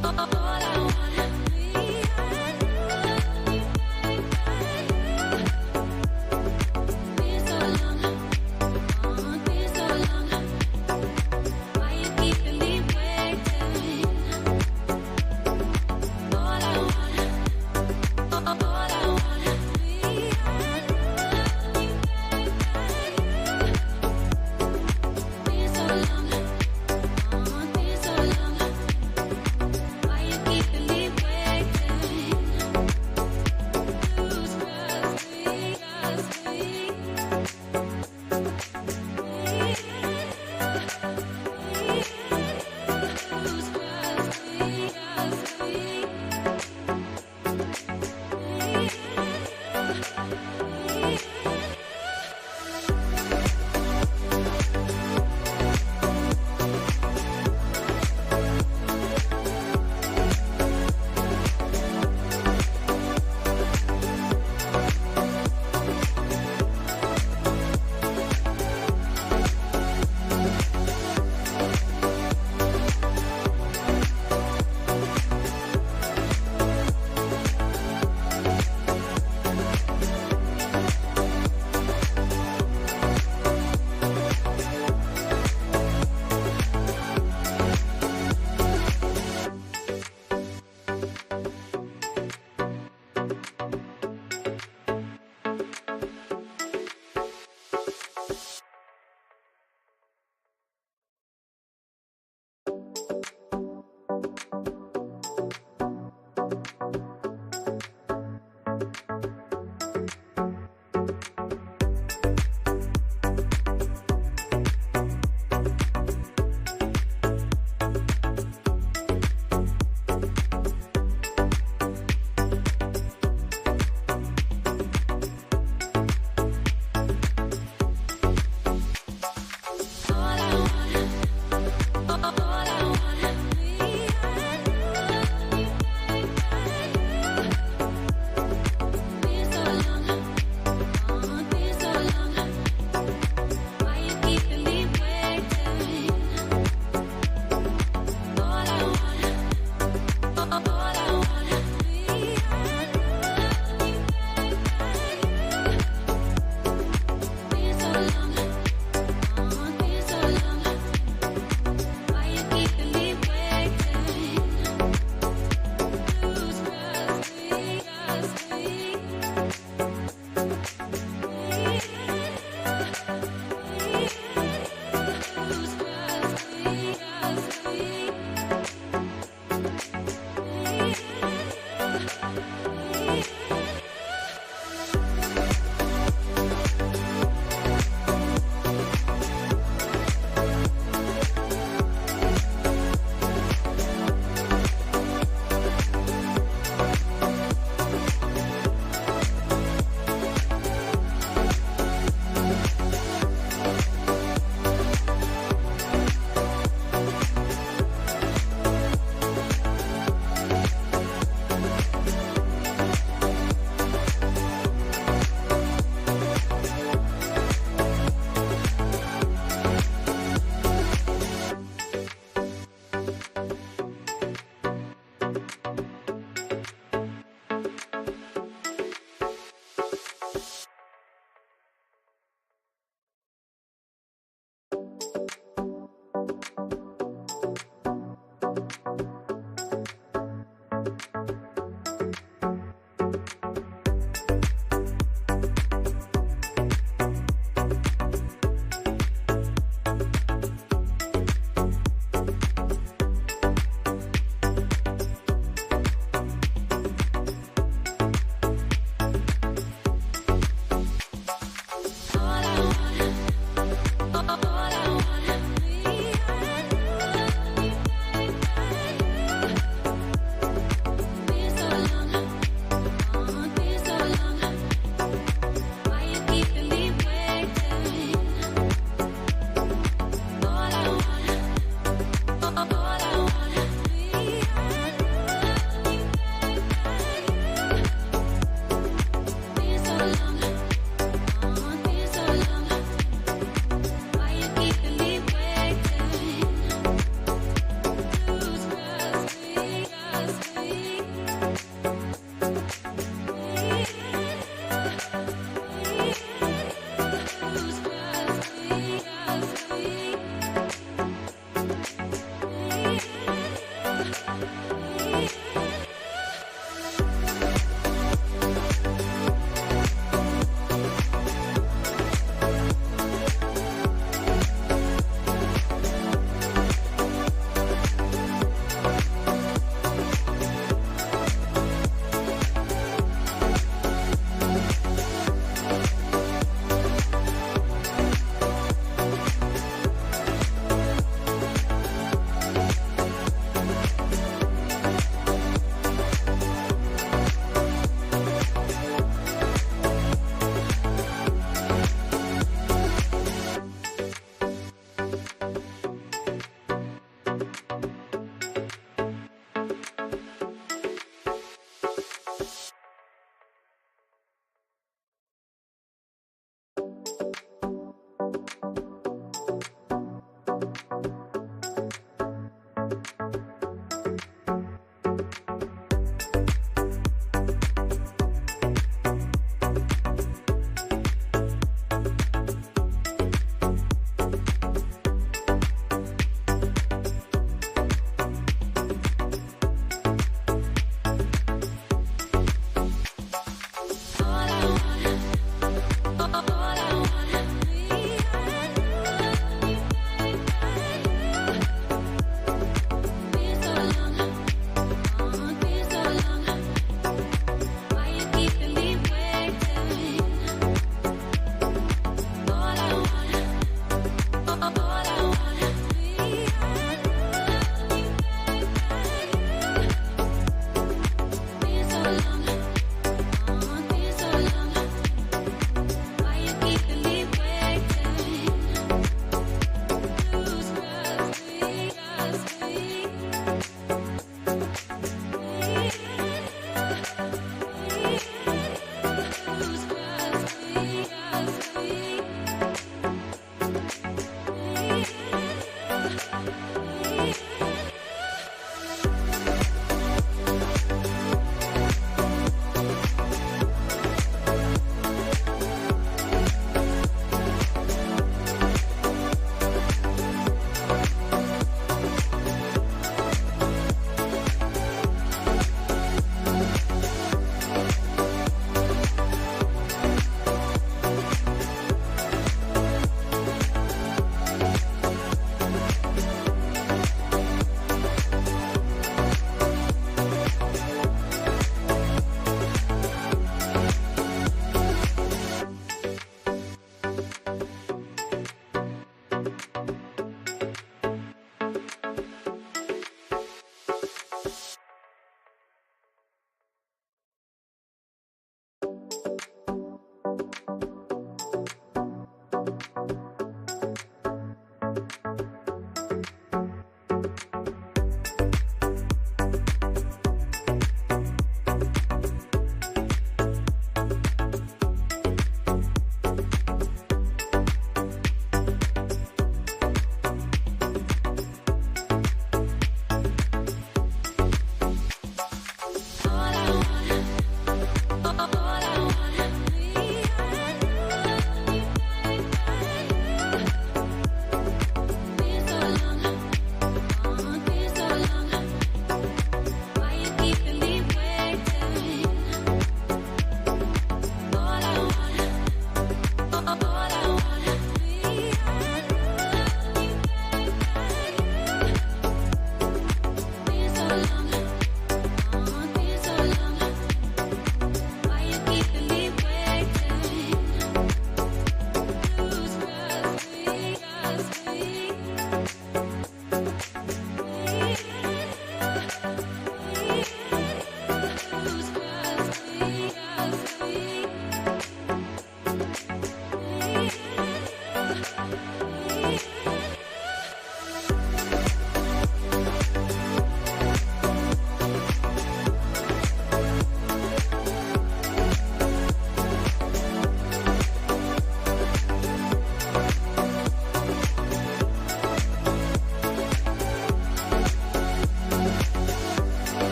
All I want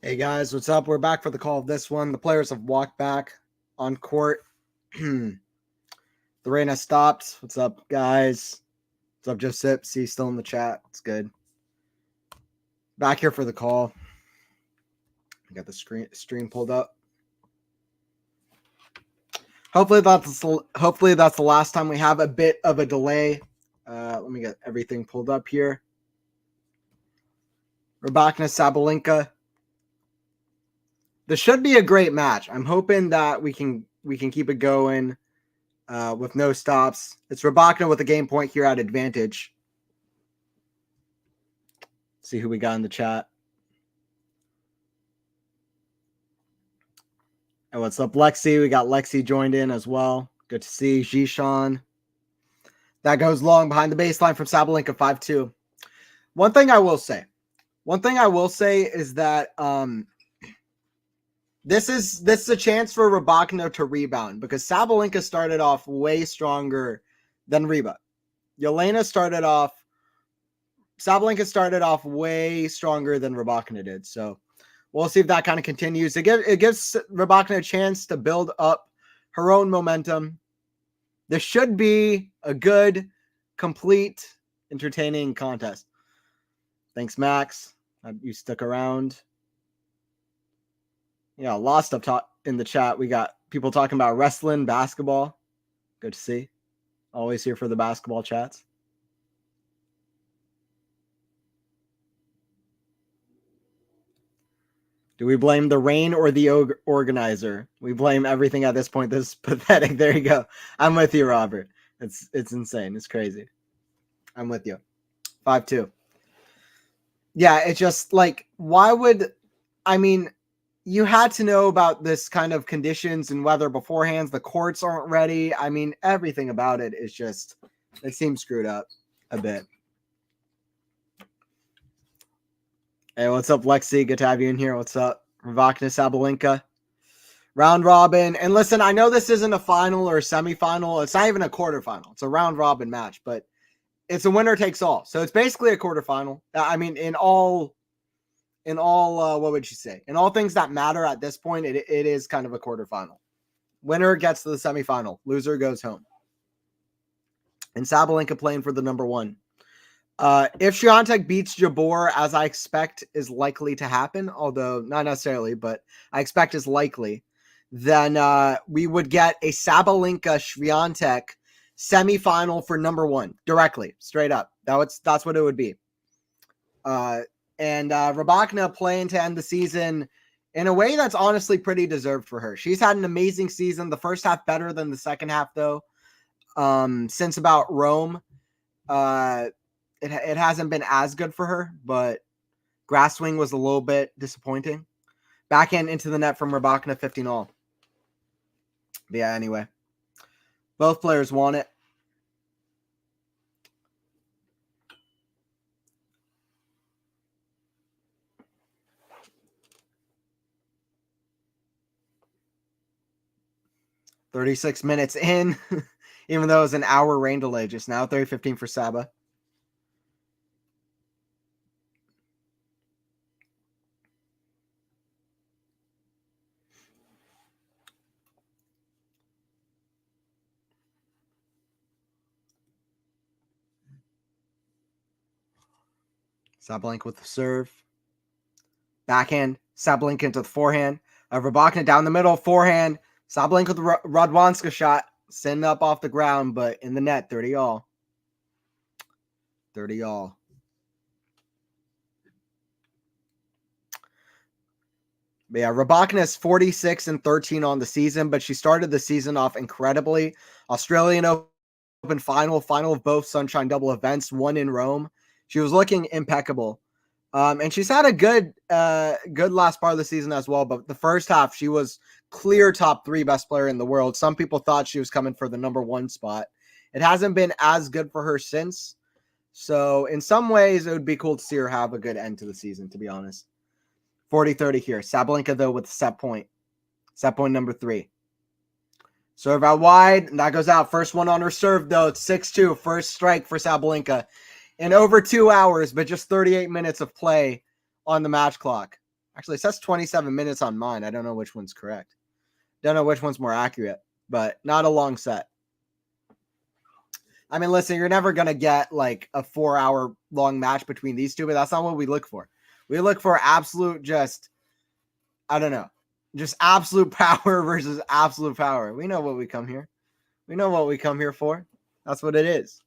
Hey guys, what's up? We're back for the call of this one. The players have walked back on court. The rain has stopped. What's up, guys? What's up, Josip? See, still in the chat. It's good. Back here for the call. I got the stream pulled up. Hopefully that's the last time we have a bit of a delay. Let me get everything pulled up here. Rybakina, Sabalenka. This should be a great match. I'm hoping that we can keep it going with no stops. It's Rybakina with a game point here at advantage. Let's see who we got in the chat. And what's up, Lexi? We got Lexi joined in as well. Good to see Jishan. That goes long behind the baseline from Sabalenka 5-2. One thing I will say is that this is a chance for Rybakina to rebound because Sabalenka started off way stronger than Ryba. Sabalenka started off way stronger than Rybakina did. So we'll see if that kind of continues. It gives Rybakina a chance to build up her own momentum This should be a good, complete, entertaining contest. Thanks, Max. You stuck around. Yeah, a lot of stuff in the chat. We got people talking about wrestling, basketball. Good to see. Always here for the basketball chats. Do we blame the rain or the organizer? We blame everything at this point. This is pathetic. There you go. I'm with you, Robert. It's insane. It's crazy. I'm with you. 5-2. Yeah, it's just like, why would, I mean, you had to know about this kind of conditions and weather beforehand. The courts aren't ready. I mean, everything about it is just, it seems screwed up a bit. Hey, what's up, Lexi? Good to have you in here. What's up? Rybakina, Sabalenka. Round robin. And listen, I know this isn't a final or a semifinal. It's not even a quarterfinal. It's a round robin match, but it's a winner takes all. So it's basically a quarterfinal. I mean, in all, what would you say? In all things that matter at this point, it is kind of a quarterfinal. Winner gets to the semifinal. Loser goes home. And Sabalenka playing for the number one. If Swiatek beats Jabeur, as I expect is likely to happen, although not necessarily, but I expect is likely, then we would get a Sabalenka-Swiatek semifinal for number one directly, straight up. That's what it would be. And Rybakina playing to end the season in a way that's honestly pretty deserved for her. She's had an amazing season. The first half better than the second half, though. Since about Rome, it hasn't been as good for her, but grass swing was a little bit disappointing. Backhand into the net from Rybakina, 15-all. But yeah, anyway. Both players won it. "36 minutes in," even though it was an hour rain delay just now. 30-15 for Saba. Sabalenka with the serve. Backhand. Sabalenka into the forehand. Rybakina down the middle. Forehand. Sabalenka with the Radwanska shot. Sending up off the ground, but in the net. 30-all. 30-all. But yeah, Rybakina is 46-13 on the season, but she started the season off incredibly. Australian Open final of both Sunshine Double events, one in Rome. She was looking impeccable. And she's had a good last part of the season as well. But the first half, she was clear top 3 best player in the world. Some people thought she was coming for the number 1 spot. It hasn't been as good for her since. So in some ways, it would be cool to see her have a good end to the season, to be honest. 40-30 here. Sabalenka, though, with set point. Set point number 3. Serve out wide, and that goes out. First one on her serve, though. It's 6-2. First strike for Sabalenka in over 2 hours, but just 38 minutes of play on the match clock. Actually, it says 27 minutes on mine. I don't know which one's correct. Don't know which one's more accurate, but not a long set. I mean, listen, you're never going to get like a 4-hour long match between these two, but that's not what we look for. We look for absolute just absolute power versus absolute power. We know what we come here. We know what we come here for. That's what it is.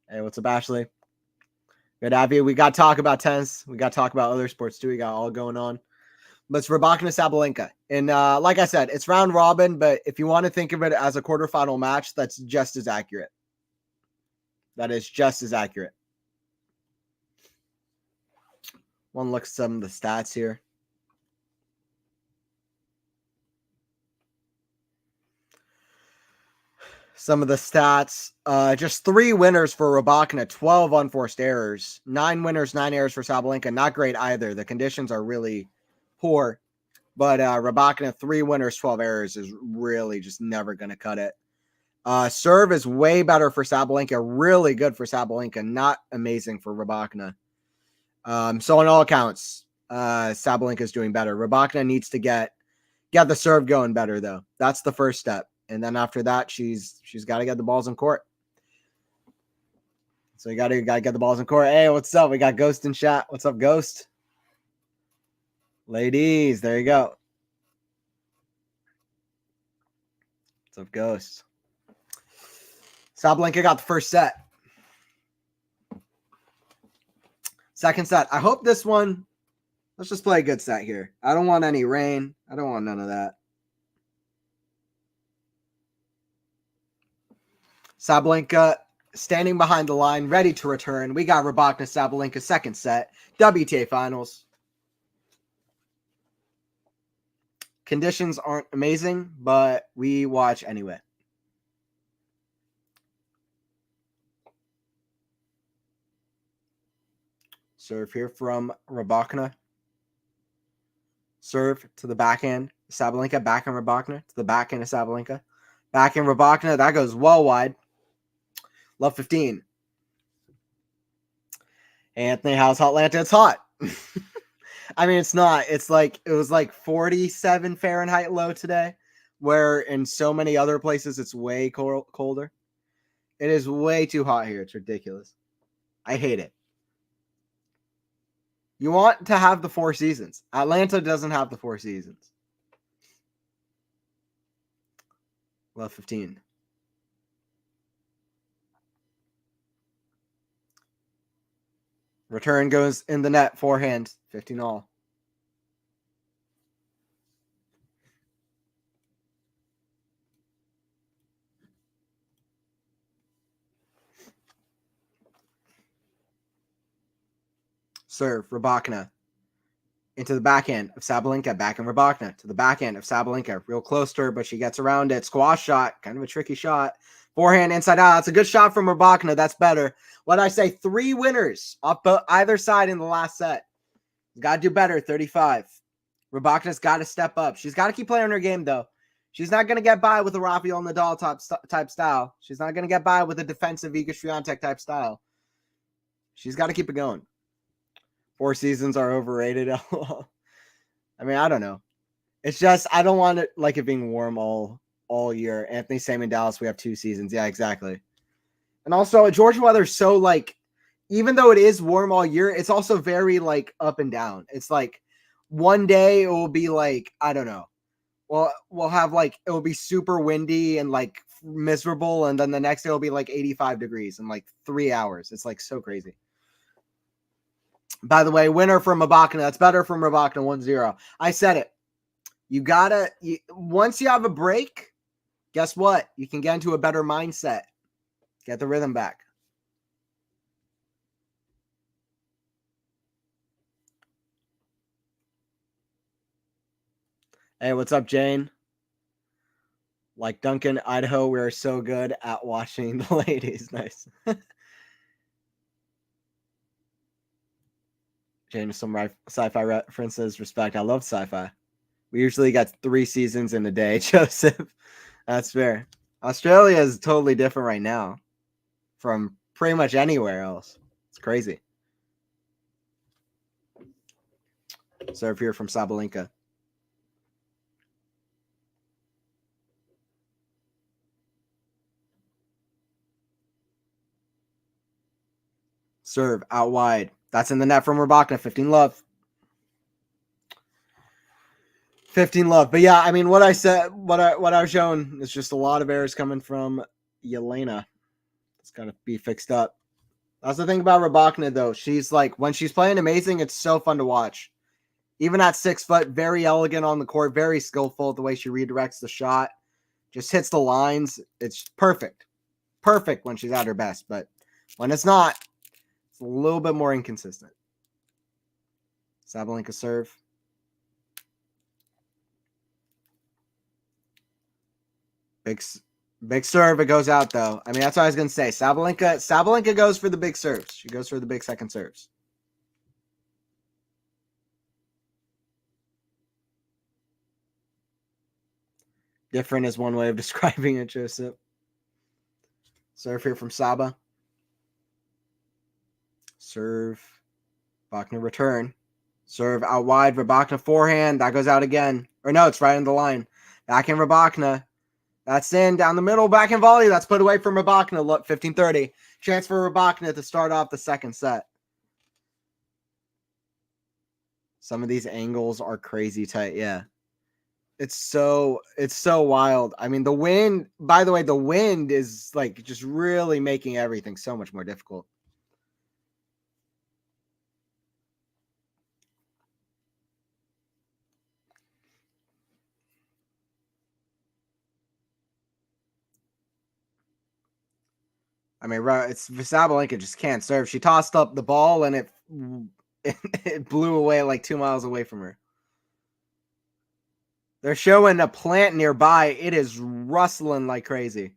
Hey, what's up, Ashley? Good to have you. We got to talk about tennis. We got to talk about other sports too. We got all going on. But it's Rybakina Sabalenka. And like I said, it's round robin, but if you want to think of it as a quarterfinal match, that's just as accurate. That is just as accurate. One look at some of the stats here. Some of the stats, just 3 winners for Rybakina, 12 unforced errors, 9 winners, 9 errors for Sabalenka. Not great either. The conditions are really poor, but Rybakina, 3 winners, 12 errors is really just never going to cut it. Serve is way better for Sabalenka, really good for Sabalenka, not amazing for Rybakina. So on all accounts, Sabalenka is doing better. Rybakina needs to get the serve going better, though. That's the first step. and then after that, she's got to get the balls in court. So you got to get the balls in court. Hey, what's up? We got Ghost in chat. What's up, Ghost? Ladies, there you go. What's up, Ghost? Sabalenka got the first set. Second set. I hope this one, let's just play a good set here. I don't want any rain. I don't want none of that. Sabalenka standing behind the line, ready to return. We got Rybakina Sabalenka second set, WTA finals. Conditions aren't amazing, but we watch anyway. Serve here from Rybakina. Serve to the backhand. Sabalenka, backhand Rybakina. To the backhand of Sabalenka. Backhand Rybakina. That goes well wide. Love 15. Anthony, how's Hotlanta? It's hot. I mean, it's not. It's like, it was like 47 Fahrenheit low today, where in so many other places it's way colder. It is way too hot here. It's ridiculous. I hate it. You want to have the 4 seasons. Atlanta doesn't have the 4 seasons. Love 15. Return goes in the net, forehand, 15 all. Serve, Rybakina. Into the backhand of Sabalenka, backhand Rybakina. To the backhand of Sabalenka. Real close to her, but she gets around it. Squash shot, kind of a tricky shot. Forehand, inside out. That's a good shot from Rybakina. That's better. What I say, 3 winners up either side in the last set. Got to do better, 35. Rybakina's got to step up. She's got to keep playing her game, though. She's not going to get by with a Rafael Nadal type style. She's not going to get by with a defensive Iga Swiatek type style. She's got to keep it going. 4 seasons are overrated. I mean, I don't know. It's just, I don't want it like it being warm all year. Anthony, same in Dallas. We have 2 seasons. Yeah, exactly. And also, Georgia weather is so like, even though it is warm all year, it's also very like up and down. It's like one day it will be like, I don't know. Well, we'll have like, it will be super windy and like miserable. And then the next day will be like 85 degrees in like 3 hours. It's like so crazy. By the way, winner from Rybakina. That's better from Rybakina 1-0. I said it. You gotta, once you have a break, guess what? You can get into a better mindset. Get the rhythm back. Hey, what's up, Jane? Like Duncan, Idaho, we are so good at watching the ladies. Nice. Jane, some sci-fi references. Respect. I love sci-fi. We usually got 3 seasons in a day, Joseph. That's fair. Australia is totally different right now from pretty much anywhere else. It's crazy. Serve here from Sabalenka. Serve out wide. That's in the net from Rybakina. 15 love. 15 love. But yeah, I mean, what I said, what I was showing is just a lot of errors coming from Elena. It's got to be fixed up. That's the thing about Rybakina, though. She's like, when she's playing amazing, it's so fun to watch. Even at 6 foot, very elegant on the court, very skillful the way she redirects the shot. Just hits the lines. It's perfect. Perfect when she's at her best. But when it's not, it's a little bit more inconsistent. Sabalenka serve. Big serve. It goes out, though. I mean, that's what I was going to say. Sabalenka goes for the big serves. She goes for the big second serves. Different is one way of describing it, Joseph. Serve here from Saba. Serve. Rybakina return. Serve out wide. Rybakina forehand. That goes out again. Or no, it's right on the line. Backhand Rybakina. That's in, down the middle, back in volley. That's put away from Rybakina. Look, 15-30. Chance for Rybakina to start off the second set. Some of these angles are crazy tight. Yeah. It's so wild. I mean, the wind, by the way, the wind is like just really making everything so much more difficult. I mean, it's Sabalenka just can't serve. She tossed up the ball and it blew away like 2 miles away from her. They're showing a plant nearby. It is rustling like crazy.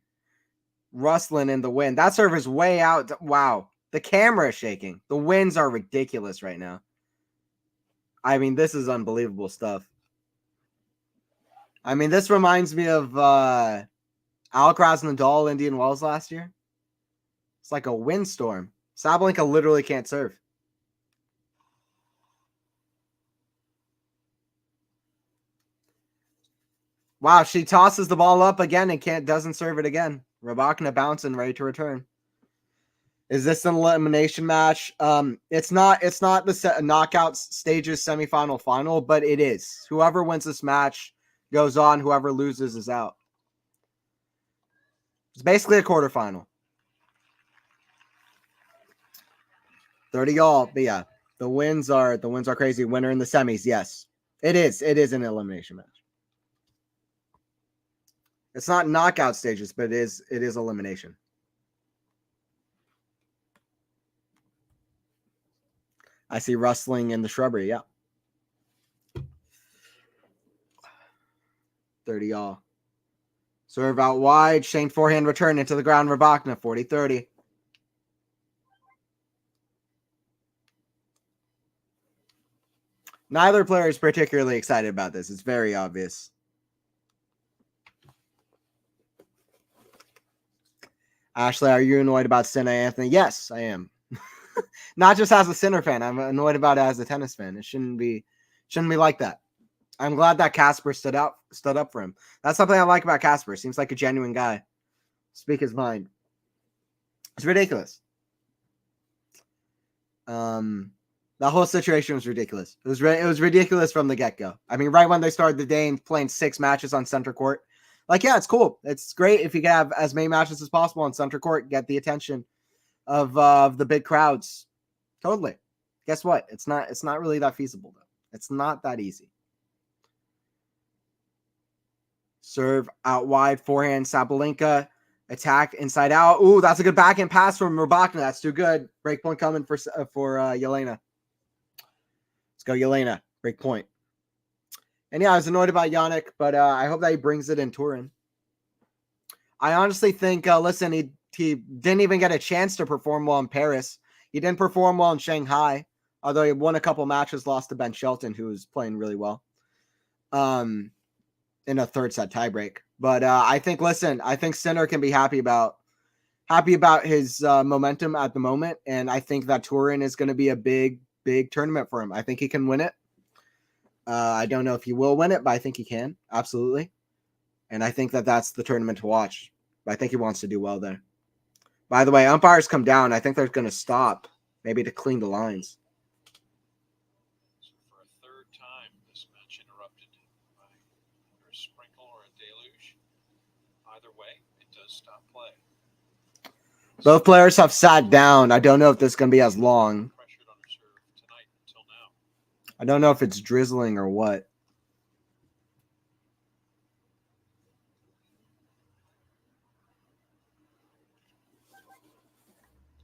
Rustling in the wind. That serve is way out. Wow. The camera is shaking. The winds are ridiculous right now. I mean, this is unbelievable stuff. I mean, this reminds me of Alcaraz Nadal Indian Wells last year. It's like a windstorm. Sabalenka literally can't serve. Wow, she tosses the ball up again and doesn't serve it again. Rybakina bouncing, ready to return. Is this an elimination match? It's not the knockout stages semifinal final, but it is. Whoever wins this match goes on. Whoever loses is out. It's basically a quarterfinal. 30-all, but yeah, the wins are crazy. Winner in the semis, yes, it is. It is an elimination match. It's not knockout stages, but it is elimination. I see rustling in the shrubbery. Yeah. 30-all. Serve out wide. Shane forehand return into the ground. Rybakina 40-30. Neither player is particularly excited about this. It's very obvious. Ashley, are you annoyed about Sinner, Anthony? Yes, I am. Not just as a Sinner fan. I'm annoyed about it as a tennis fan. It shouldn't be like that. I'm glad that Casper stood up for him. That's something I like about Casper. Seems like a genuine guy. Speak his mind. It's ridiculous. The whole situation was ridiculous. It was ridiculous from the get-go. I mean, right when they started the day and playing 6 matches on center court. Like, yeah, it's cool. It's great if you can have as many matches as possible on center court, get the attention of the big crowds. Totally. Guess what? It's not really that feasible, though. It's not that easy. Serve out wide, forehand, Sabalenka. Attack inside out. Ooh, that's a good backhand pass from Rybakina. That's too good. Break point coming for Elena. Let's go, Elena. Break point. And yeah, I was annoyed about Yannick, but I hope that he brings it in Turin. I honestly think, listen, he didn't even get a chance to perform well in Paris. He didn't perform well in Shanghai, although he won a couple matches, lost to Ben Shelton, who was playing really well in a third set tiebreak. But I think Sinner can be happy about his momentum at the moment, and I think that Turin is going to be a big tournament for him. I think he can win it. I don't know if he will win it, but I think he can. Absolutely. And I think that that's the tournament to watch. But I think he wants to do well there. By the way, umpires come down. I think they're going to stop, maybe to clean the lines. So for a third time, this match interrupted by either a sprinkle or a deluge. Either way, it does stop play. Both players have sat down. I don't know if this is going to be as long. Pressured on her serve tonight until now. I don't know if it's drizzling or what.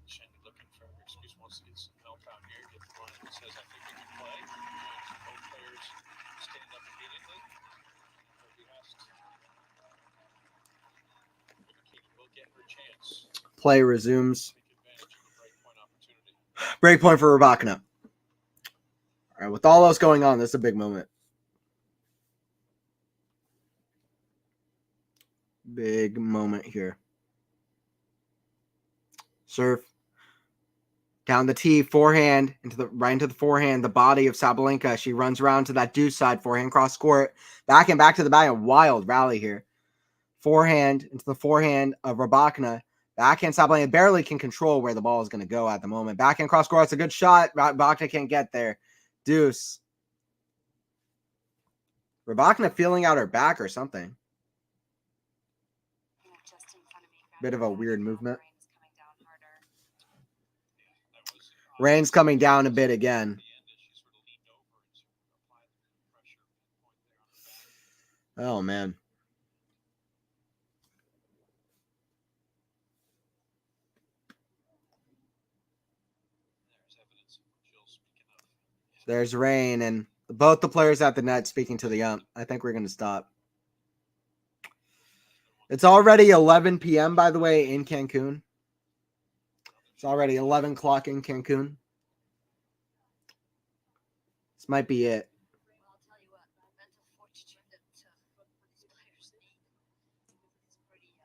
Shandy looking for excuse, wants to get some help out here. Get the line. It says, I think we can play. And both players stand up immediately. They'll be asked. Rybakina will get her chance. Play resumes. Take advantage of a break point opportunity. Break point for Rybakina. All right, with all those going on, this is a big moment. Big moment here. Serve. Down the tee, forehand, right into the forehand, the body of Sabalenka. She runs around to that deuce side, forehand cross court. Back to the bag, a wild rally here. Forehand into the forehand of Rybakina. Backhand Sabalenka barely can control where the ball is going to go at the moment. Backhand cross court. It's a good shot. Rybakina can't get there. Deuce. Rybakina feeling out her back or something. Bit of a weird movement. Rain's coming down a bit again. Oh, man. There's rain, and both the players at the net speaking to the ump. I think we're going to stop. It's already 11 p.m., by the way, in Cancun. It's already 11 o'clock in Cancun. This might be it.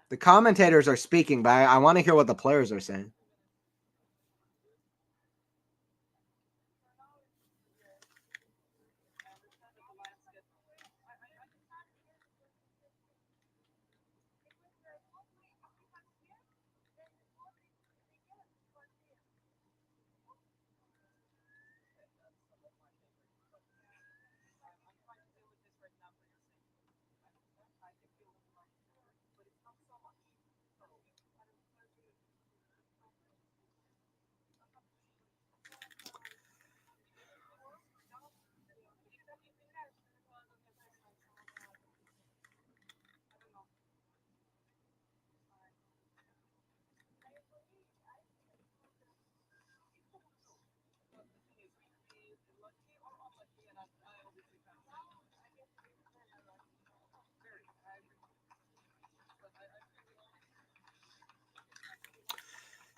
The commentators are speaking, but I want to hear what the players are saying.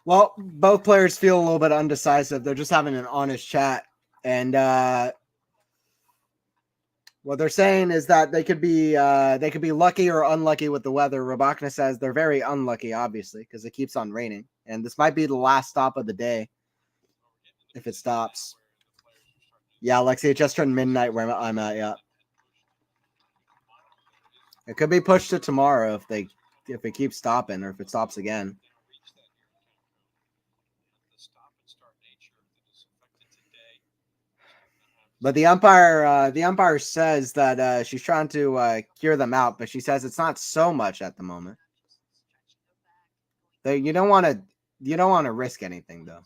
Well, both players feel a little bit undecisive. They're just having an honest chat. And what they're saying is that they could be lucky or unlucky with the weather. Rybakina says they're very unlucky, obviously, because it keeps on raining. And this might be the last stop of the day if it stops. Yeah, Alexi, it just turned midnight where I'm at, yeah. It could be pushed to tomorrow if it keeps stopping or if it stops again. But the umpire says that she's trying to cure them out, but she says it's not so much at the moment. You don't want to risk anything though,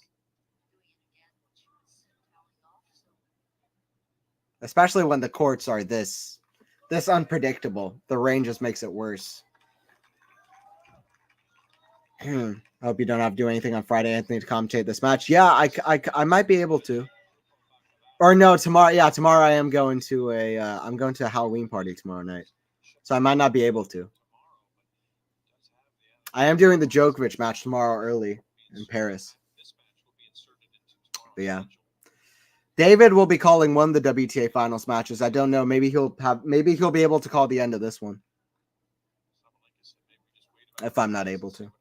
especially when the courts are this unpredictable. The rain just makes it worse. I hope you don't have to do anything on Friday, Anthony, to commentate this match. Yeah, I might be able to. Or no, tomorrow. Yeah, tomorrow I am going to I'm going to a Halloween party tomorrow night, so I might not be able to. I am doing the Djokovic match tomorrow early in Paris. But yeah, David will be calling one of the WTA finals matches. I don't know. Maybe he'll be able to call the end of this one if I'm not able to.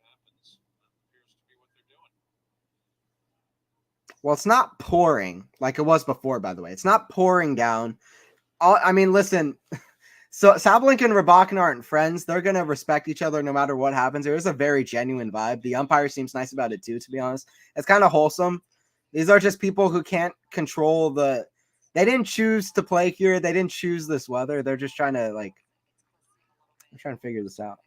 Well, it's not pouring like it was before, by the way. It's not pouring down. I mean, listen, so Sabalenka and Rybakina aren't friends. They're going to respect each other no matter what happens. There is a very genuine vibe. The umpire seems nice about it too, to be honest. It's kind of wholesome. These are just people who can't control they didn't choose to play here. They didn't choose this weather. They're just trying to I'm trying to figure this out.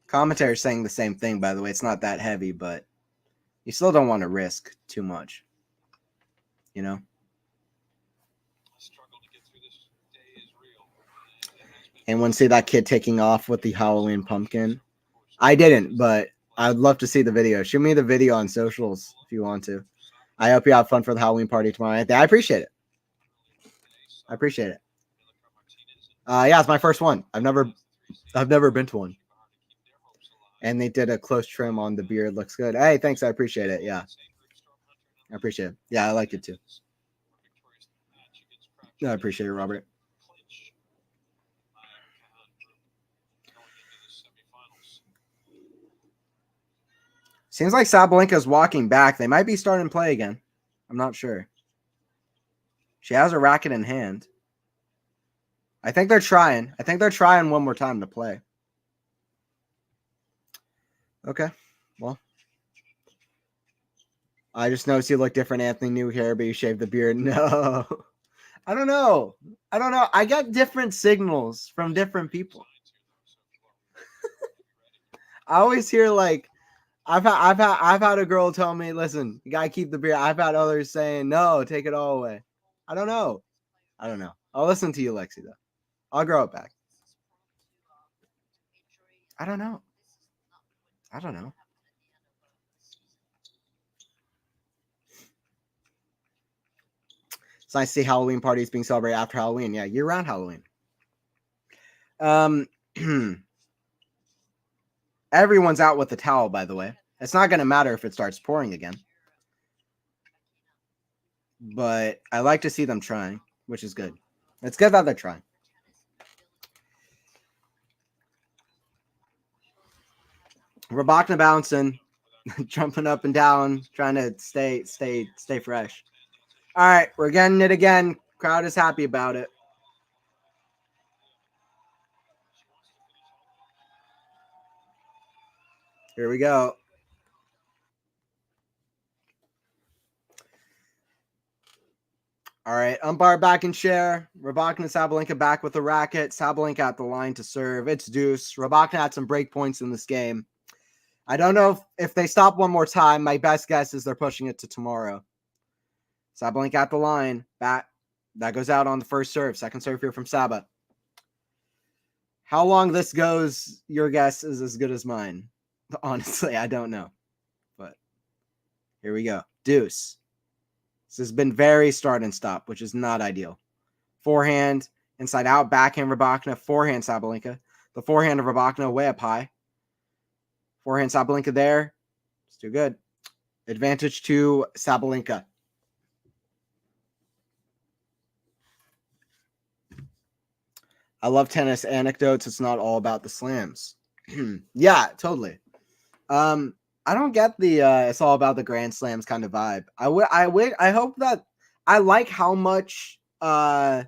Commentary saying the same thing, by the way. It's not that heavy, but you still don't want to risk too much. You know? Anyone see that kid taking off with the Halloween pumpkin? I didn't, but I'd love to see the video. Shoot me the video on socials if you want to. I hope you have fun for the Halloween party tomorrow. I appreciate it. I appreciate it. Yeah, it's my first one. I've never been to one. And they did a close trim on the beard. Looks good. Hey, thanks. I appreciate it. Yeah. I appreciate it. Yeah, I like it too. I appreciate it, Robert. Seems like Sabalenka's walking back. They might be starting play again. I'm not sure. She has a racket in hand. I think they're trying. I think they're trying one more time to play. Okay. Well. I just noticed you look different, Anthony. New hair, but you shaved the beard. No. I don't know. I get different signals from different people. I always hear like I've had a girl tell me, listen, you gotta keep the beard. I've had others saying, no, take it all away. I don't know. I'll listen to you, Lexi, though. I'll grow it back. I don't know. It's nice to see Halloween parties being celebrated after Halloween. Yeah, year-round Halloween. Everyone's out with the towel, by the way. It's not going to matter if it starts pouring again. But I like to see them trying, which is good. It's good that they're trying. Rybakina bouncing, jumping up and down, trying to stay fresh. All right, we're getting it again. Crowd is happy about it. Here we go. All right, umpire back in chair. Rybakina, Sabalenka back with the racket. Sabalenka at the line to serve. It's deuce. Rybakina had some break points in this game. I don't know if they stop one more time. My best guess is they're pushing it to tomorrow. Sabalenka at the line. Back. That goes out on the first serve. Second serve here from Saba. How long this goes, your guess is as good as mine. Honestly, I don't know. But here we go. Deuce. This has been very start and stop, which is not ideal. Forehand, inside out, backhand Rybakina, forehand Sabalenka. The forehand of Rybakina way up high. Forehand Sabalenka there. It's too good. Advantage to Sabalenka. I love tennis anecdotes. It's not all about the slams. Yeah, totally. I don't get the it's all about the Grand Slams kind of vibe. I hope that I like how much what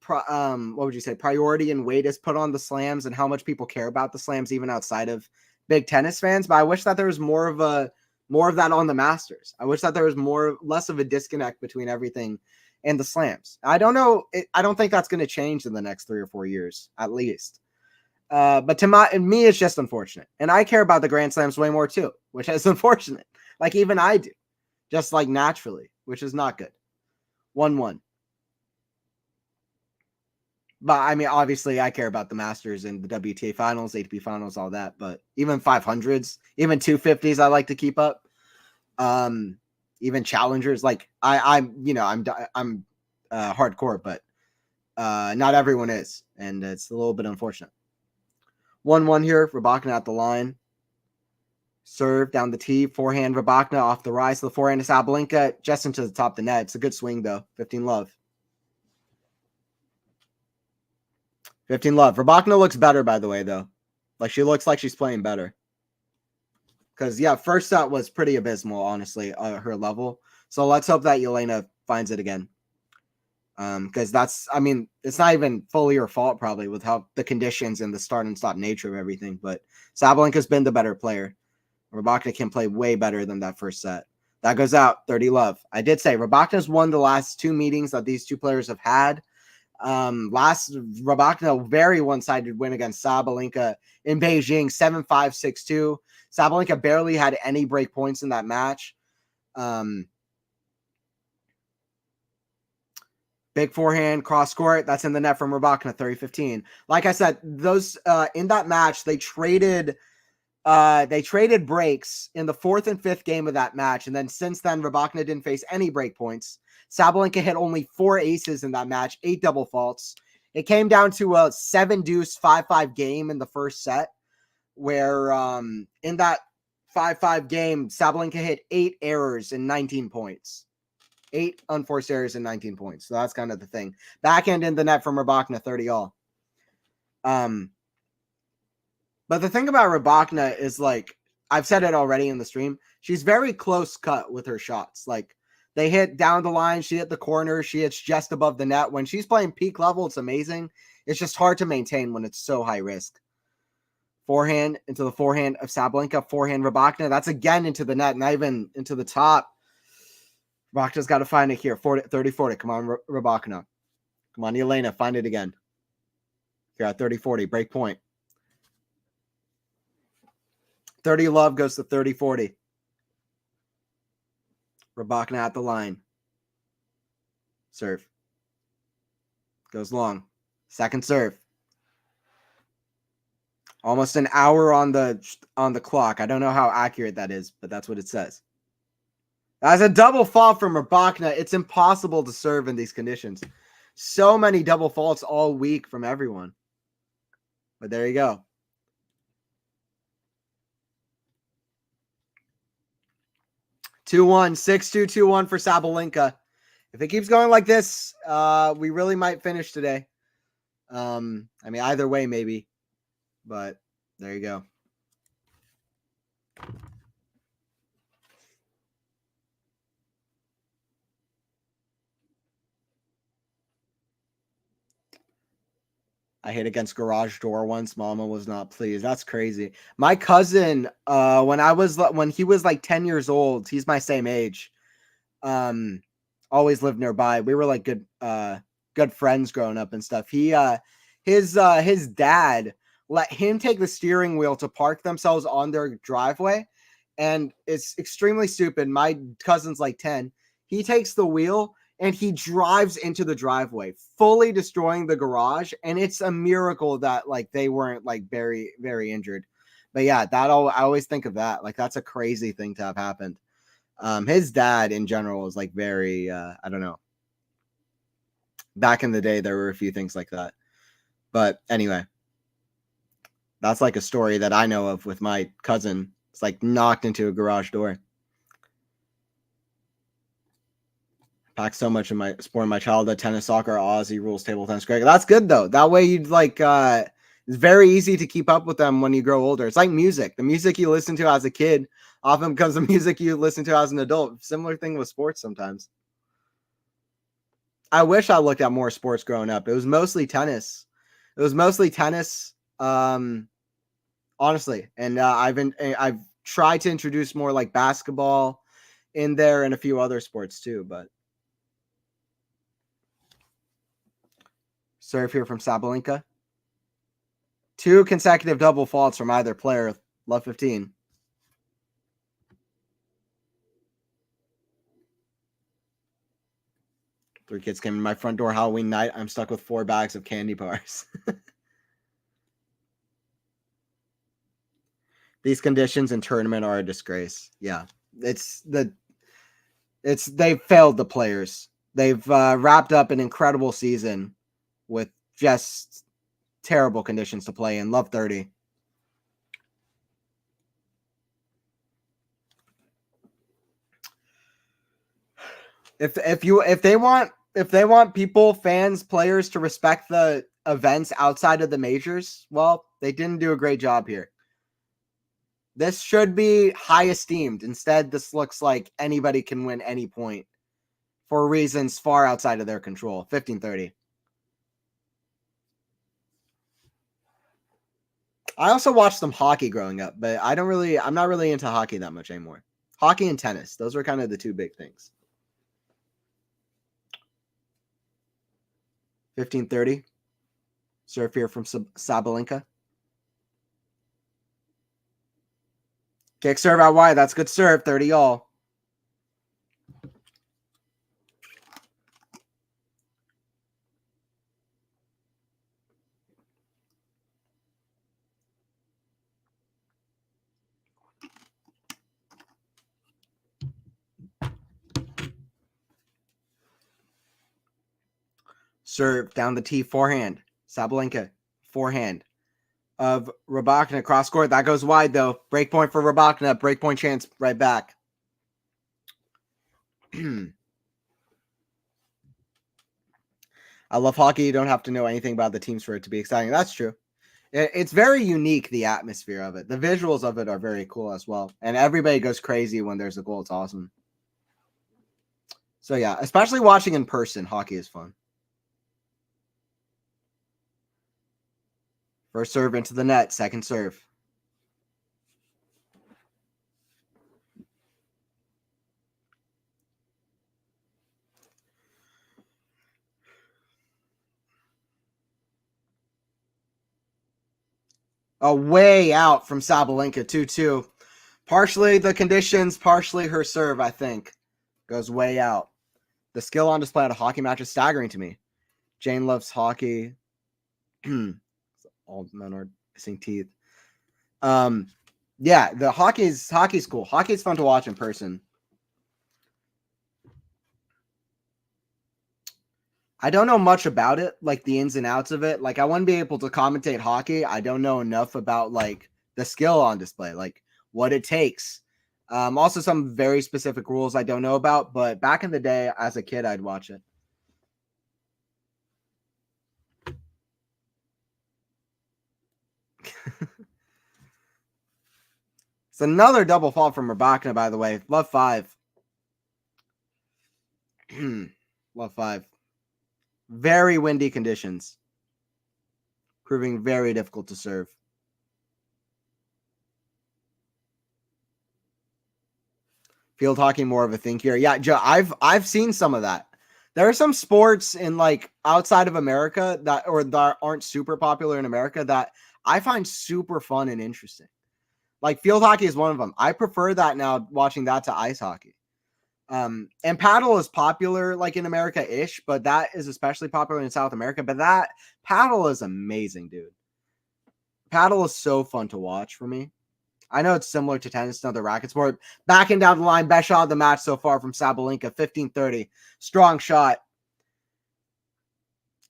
would you say, priority and weight is put on the slams and how much people care about the slams even outside of big tennis fans, but I wish that there was more of that on the Masters. I wish that there was less of a disconnect between everything and the slams. I don't know. I don't think that's going to change in the next 3 or 4 years, at least. But to me, it's just unfortunate. And I care about the Grand Slams way more too, which is unfortunate. Like even I do, just like naturally, which is not good. 1-1. But I mean, obviously I care about the Masters and the WTA finals, ATP finals, all that. But even 500s, even 250s, I like to keep up. Even challengers, like I'm hardcore, but not everyone is, and it's a little bit unfortunate. 1-1 here. Rybakina at the line. Serve down the tee. Forehand Rybakina off the rise. The forehand is Sabalenka just into the top of the net. It's a good swing though. 15 love. 15 love. Rybakina looks better, by the way, though. Like she looks like she's playing better. Because yeah, first set was pretty abysmal, honestly, her level. So let's hope that Elena finds it again. Because it's not even fully her fault probably with how the conditions and the start and stop nature of everything. But Sabalenka's been the better player. Rybakina can play way better than that first set. That goes out 30 love. I did say Rybakina's won the last 2 meetings that these two players have had. Last Rybakina very one-sided win against Sabalenka in Beijing, 7-5, 6-2. Sabalenka barely had any break points in that match. Big forehand, cross court. That's in the net from Rybakina, 30-15. Like I said, those in that match, they traded breaks in the 4th and 5th game of that match. And then since then, Rybakina didn't face any break points. Sabalenka hit only 4 aces in that match, 8 double faults. It came down to a 7-deuce, 5-5 game in the first set, where in that 5-5 game, Sabalenka hit 8 errors and 19 points. 8 unforced errors and 19 points. So that's kind of the thing. Backhand in the net from Rybakina, 30 all. But the thing about Rybakina is like I've said it already in the stream. She's very close cut with her shots. Like, they hit down the line. She hit the corner. She hits just above the net. When she's playing peak level, it's amazing. It's just hard to maintain when it's so high risk. Forehand into the forehand of Sabalenka. Forehand Rybakina. That's again into the net, not even into the top. Rybakina's got to find it here. 30-40. Come on, Rybakina. Come on, Elena. Find it again. Here at 30-40. Break point. 30 love goes to 30-40. Rybakina at the line. Serve. Goes long. Second serve. Almost an hour on the clock. I don't know how accurate that is, but that's what it says. That's a double fault from Rybakina. It's impossible to serve in these conditions. So many double faults all week from everyone. But there you go. (2-1), 6-2, 2-1 for Sabalenka. If it keeps going like this, we really might finish today. I mean, either way, maybe. But there you go. I hit against garage door once. Mama was not pleased. That's crazy. My cousin, when he was like 10 years old, he's my same age. Always lived nearby. We were like good friends growing up and stuff. His dad let him take the steering wheel to park themselves on their driveway. And it's extremely stupid. My cousin's like 10. He takes the wheel and he drives into the driveway, fully destroying the garage. And it's a miracle that like they weren't like very, very injured. But yeah, I always think of that. Like, that's a crazy thing to have happened. His dad in general is like very, I don't know. Back in the day, there were a few things like that. But anyway, that's like a story that I know of with my cousin. It's like knocked into a garage door. Packed so much in my sport in my childhood: tennis, soccer, Aussie rules, table tennis, cricket. That's good though. That way you'd like it's very easy to keep up with them when you grow older. It's like music. The music you listen to as a kid often becomes the music you listen to as an adult. Similar thing with sports sometimes. I wish I looked at more sports growing up. It was mostly tennis. Honestly. And I've tried to introduce more like basketball in there and a few other sports too, but serve here from Sabalenka. 2 consecutive double faults from either player. Love 15. Three kids came in my front door Halloween night. I'm stuck with 4 bags of candy bars. These conditions in tournament are a disgrace. Yeah, they've failed the players. They've wrapped up an incredible season with just terrible conditions to play in. Love 30. If they want people, fans, players to respect the events outside of the majors, well, they didn't do a great job here. This should be high esteemed. Instead, this looks like anybody can win any point for reasons far outside of their control. 15-30. I also watched some hockey growing up, but I'm not really into hockey that much anymore. Hockey and tennis. Those were kind of the 2 big things. 15-30. Serve here from Sabalenka. Kick serve out wide. That's good serve. 30 all. Serve down the tee, forehand. Sabalenka, forehand of Rybakina, cross court. That goes wide though. Break point for Rybakina. Break point chance right back. I love hockey. You don't have to know anything about the teams for it to be exciting. That's true. It's very unique, the atmosphere of it. The visuals of it are very cool as well. And everybody goes crazy when there's a goal. It's awesome. So, yeah, especially watching in person, hockey is fun. First serve into the net, second serve. A way out from Sabalenka, 2-2. Partially the conditions, partially her serve, I think. Goes way out. The skill on display at a hockey match is staggering to me. Jane loves hockey. All men are missing teeth. Yeah, the hockey's cool. Hockey's fun to watch in person. I don't know much about it, like the ins and outs of it. Like, I wouldn't be able to commentate hockey. I don't know enough about like the skill on display, like what it takes. Also some very specific rules I don't know about, but back in the day as a kid, I'd watch it. It's another double fault from Rybakina, by the way. Love 5. Love 5. Very windy conditions. Proving very difficult to serve. Field hockey more of a thing here. Yeah, Joe, I've seen some of that. There are some sports in like outside of America that aren't super popular in America that I find super fun and interesting. Like field hockey is one of them. I prefer that now, watching that to ice hockey. And paddle is popular like in America-ish, but that is especially popular in South America. But that paddle is amazing, dude. Paddle is so fun to watch for me. I know it's similar to tennis, another racket sport. Backing down the line, best shot of the match so far from Sabalenka, 15-30. Strong shot.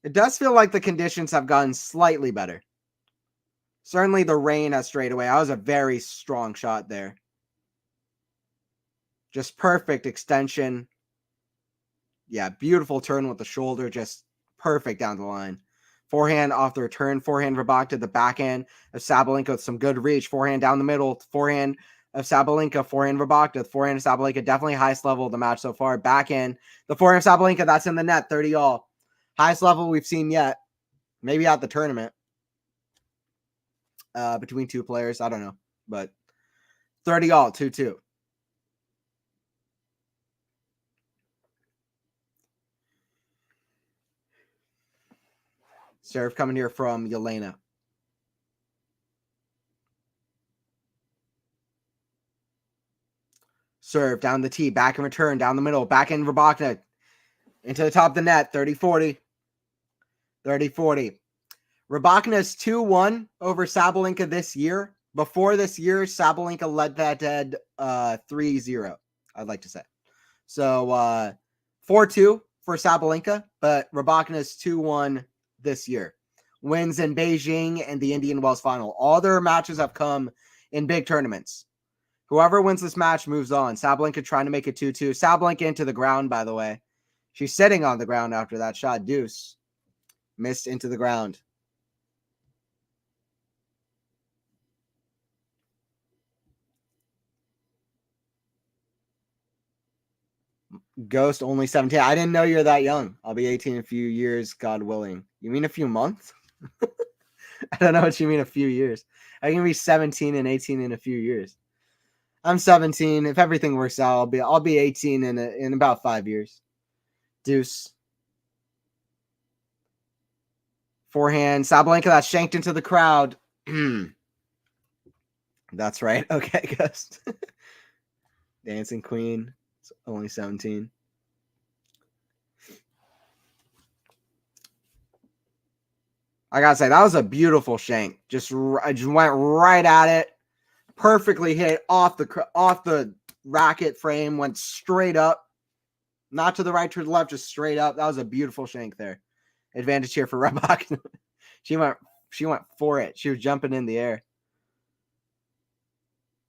It does feel like the conditions have gotten slightly better. Certainly the rain has strayed away. That was a very strong shot there. Just perfect extension. Yeah, beautiful turn with the shoulder. Just perfect down the line. Forehand off the return. Forehand Rybakina to the backhand of Sabalenka with some good reach. Forehand down the middle. Forehand of Sabalenka. Forehand Rybakina. Forehand of Sabalenka. Definitely highest level of the match so far. Backhand. The forehand of Sabalenka. That's in the net. 30-all. Highest level we've seen yet. Maybe at the tournament. Between two players. I don't know. But 30-all. 2-2. Serve coming here from Elena. Serve down the tee, back in return, down the middle, back in Rybakina, into the top of the net, 30-40. 30-40. Rybakina is 2-1 over Sabalenka this year. Before this year, Sabalenka led that dead 3-0, I'd like to say. So 4-2 for Sabalenka, but Rybakina is 2-1 this year. Wins in Beijing and the Indian Wells final. All their matches have come in big tournaments. Whoever wins this match moves on. Sabalenka trying to make it 2-2. Sabalenka into the ground, by the way. She's sitting on the ground after that shot. Deuce. Missed into the ground. Ghost only 17. I didn't know you're that young. I'll be 18 in a few years, God willing. You mean a few months? I don't know what you mean a few years. I can be 17 and 18 in a few years. I'm 17. If everything works out, I'll be 18 in about 5 years. Deuce. Forehand. Sabalenka, that's shanked into the crowd. That's right. Okay, Ghost. Dancing Queen. It's only 17. I gotta say, that was a beautiful shank. I just went right at it. Perfectly hit off the racket frame. Went straight up. Not to the right, to the left, just straight up. That was a beautiful shank there. Advantage here for Rybakina. She went for it. She was jumping in the air.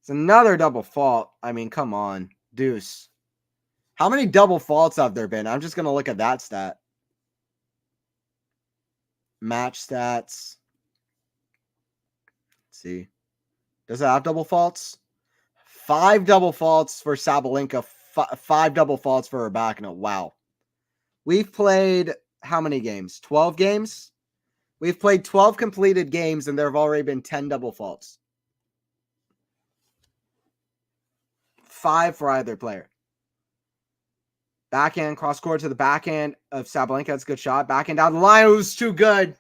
It's another double fault. I mean, come on. Deuce. How many double faults have there been? I'm just going to look at that stat. Match stats. see. Does it have double faults? 5 double faults for Sabalenka. 5 double faults for Rybakina. Wow. We've played how many games? 12 games? We've played 12 completed games, and there have already been 10 double faults. 5 for either player. Backhand, cross court to the backhand of Sabalenka. That's a good shot. Backhand down the line. It was too good.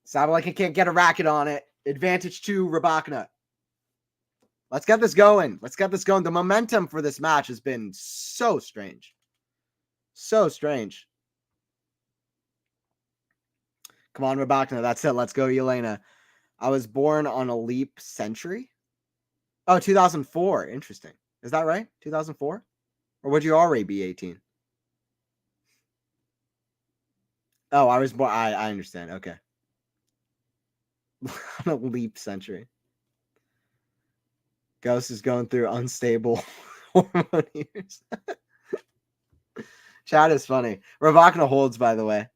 Sabalenka can't get a racket on it. Advantage to Rybakina. Let's get this going. Let's get this going. The momentum for this match has been so strange. So strange. Come on, Rybakina. That's it. Let's go, Elena. I was born on a leap century. Oh, 2004. Interesting. Is that right? 2004? Or would you already be 18? Oh, I was born. I understand. Okay. On a leap century. Ghost is going through unstable hormone years. Chat is funny. Rybakina holds, by the way.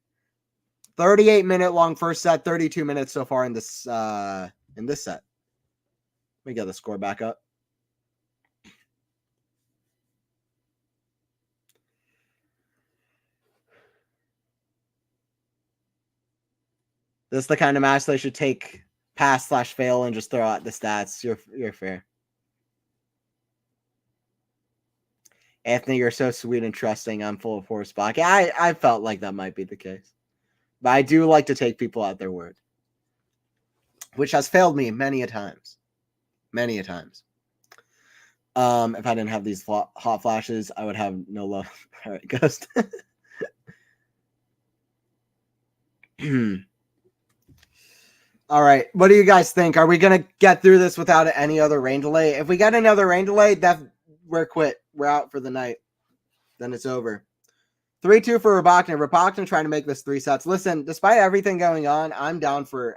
38-minute long first set, 32 minutes so far in this set. Let me get the score back up. This is the kind of match they should take pass/fail and just throw out the stats. You're fair. Anthony, you're so sweet and trusting. I'm full of horse block. I felt like that might be the case. But I do like to take people at their word. Which has failed me many a times. Many a times. If I didn't have these hot flashes, I would have no love. All right, Ghost. All right, what do you guys think? Are we going to get through this without any other rain delay? If we get another rain delay, we're quit. We're out for the night. Then it's over. 3-2 for Rybakina. Rybakina trying to make this 3 sets. Listen, despite everything going on, I'm down for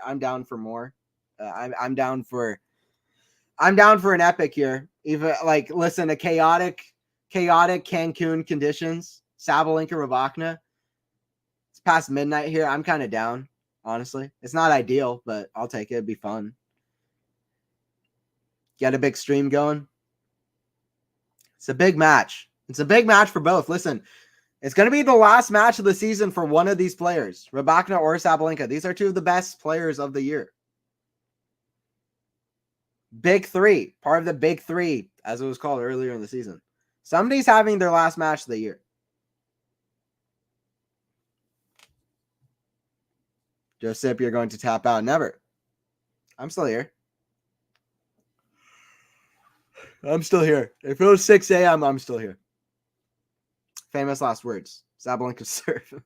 more. I'm down for an epic here. Even like, listen, a chaotic Cancun conditions. Sabalenka, Rybakina. It's past midnight here. I'm kind of down, honestly. It's not ideal, but I'll take it. It'd be fun. Get a big stream going. It's a big match. It's a big match for both. Listen, it's going to be the last match of the season for one of these players, Rybakina or Sabalenka. These are 2 of the best players of the year. Big 3, part of the big 3, as it was called earlier in the season. Somebody's having their last match of the year. Joseph, you're going to tap out. Never. I'm still here. I'm still here. If it was 6 a.m., I'm still here. Famous last words. Sabalenka serve.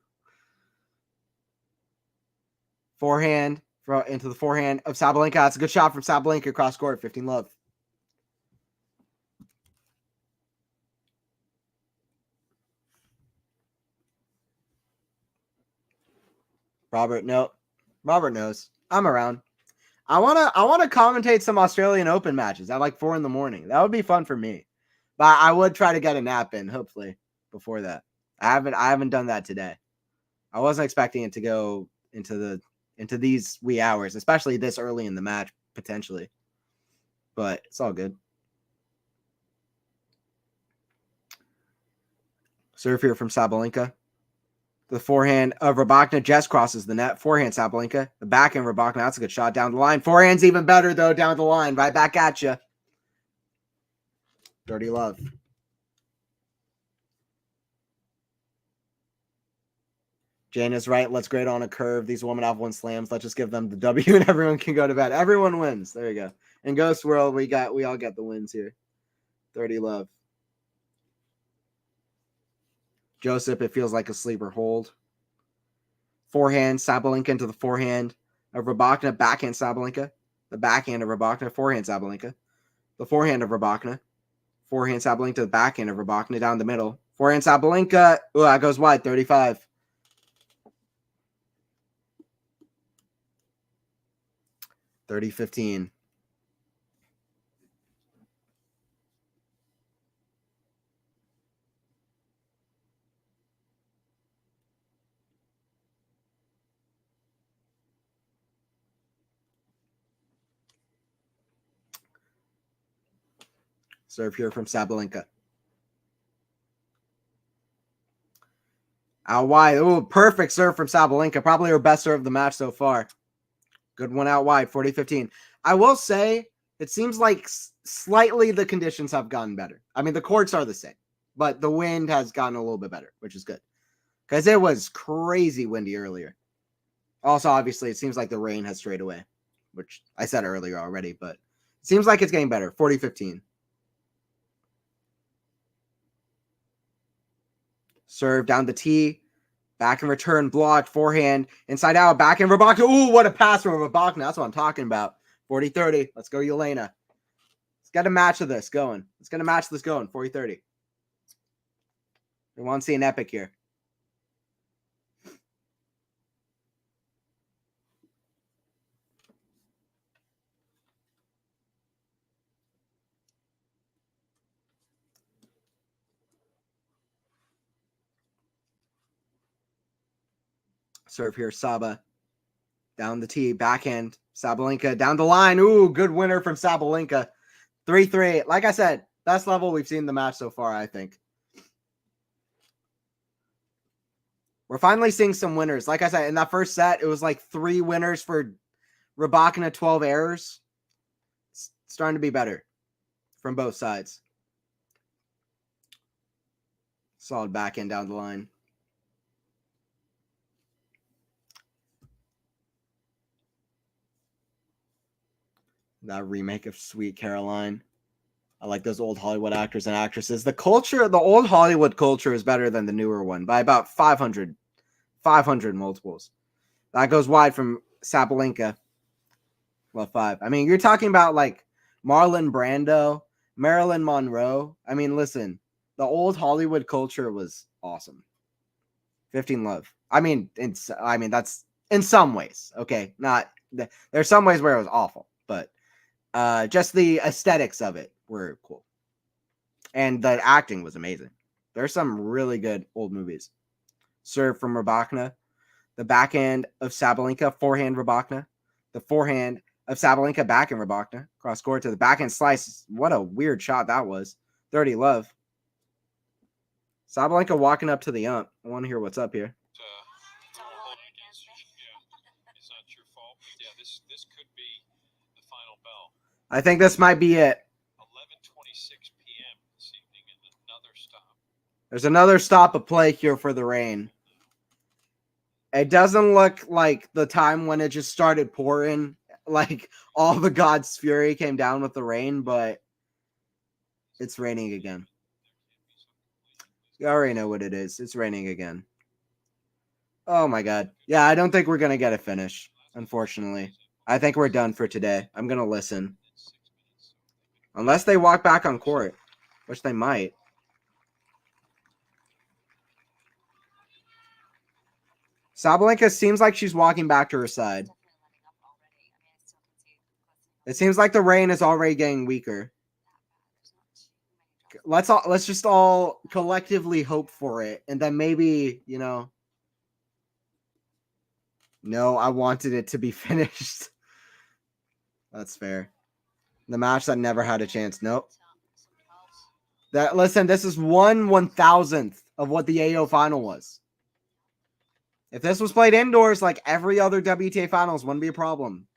Forehand. Into the forehand of Sabalenka. That's a good shot from Sabalenka across court. 15 love. Robert, no. Robert knows. I'm around. I wanna commentate some Australian Open matches at like 4 a.m. That would be fun for me. But I would try to get a nap in, hopefully, before that. I haven't done that today. I wasn't expecting it to go into these wee hours, especially this early in the match, potentially. But it's all good. Serve here from Sabalenka. The forehand of Rybakina just crosses the net. Forehand Sabalenka. The backhand Rybakina. That's a good shot down the line. Forehand's even better, though, down the line. Right back at you. Dirty love. Jane is right. Let's grade on a curve. These women have 1 slams. Let's just give them the W and everyone can go to bed. Everyone wins. There you go. In Ghost World, we all get the wins here. 30 love. Joseph, it feels like a sleeper hold. Forehand, Sabalenka into the forehand of Rybakina. Backhand Sabalenka. The backhand of Rybakina. Forehand Sabalenka. The forehand of Rybakina. Forehand Sabalenka to the backhand of Rybakina down the middle. Forehand Sabalenka. Ooh, that goes wide. 35. 30-15. Serve here from Sabalenka. Out wide. Ooh, perfect serve from Sabalenka. Probably her best serve of the match so far. Good one out wide, 40-15. I will say, it seems like slightly the conditions have gotten better. I mean, the courts are the same, but the wind has gotten a little bit better, which is good. Because it was crazy windy earlier. Also, obviously, it seems like the rain has strayed away, which I said earlier already, but it seems like it's getting better, 40-15. Serve down the tee. Back in return, blocked, forehand, inside out, back in Rybakina. Ooh, what a pass from Rybakina. That's what I'm talking about. 40-30. Let's go, Elena. Let's get a match of this going. Let's get a match of this going. 40-30. We want to see an epic here. Serve here, Saba. Down the tee, backhand. Sabalenka down the line. Ooh, good winner from Sabalenka. 3-3. Like I said, best level we've seen in the match so far, I think. We're finally seeing some winners. Like I said, in that first set, it was like 3 winners for Rybakina, 12 errors. It's starting to be better from both sides. Solid backhand down the line. That remake of Sweet Caroline. I like those old Hollywood actors and actresses. The old Hollywood culture is better than the newer one by about 500 multiples. That goes wide from Sabalenka. Well, 5. I mean, you're talking about like Marlon Brando, Marilyn Monroe. I mean, listen, the old Hollywood culture was awesome. 15 love. I mean, that's in some ways, okay? There's some ways where it was awful, but just the aesthetics of it were cool. And the acting was amazing. There's some really good old movies. Serve from Rybakina. The backhand of Sabalenka, forehand Rybakina. The forehand of Sabalenka, backhand Rybakina. Cross court to the backhand slice. What a weird shot that was. 30 love. Sabalenka walking up to the ump. I want to hear what's up here. It's not your fault. Yeah, this could be the final bell. I think this might be it. 11:26 p.m. this evening and another stop. There's another stop of play here for the rain. It doesn't look like the time when it just started pouring, like all the God's fury came down with the rain, but it's raining again. You already know what it is. It's raining again. Oh my God. Yeah, I don't think we're going to get a finish, unfortunately. I think we're done for today. I'm going to listen. Unless they walk back on court, which they might. Sabalenka seems like she's walking back to her side. It seems like the rain is already getting weaker. Let's just all collectively hope for it, and then maybe, no, I wanted it to be finished. That's fair. The match that never had a chance. Nope. Listen, this is 1/1000th of what the AO final was. If this was played indoors like every other WTA finals, wouldn't be a problem.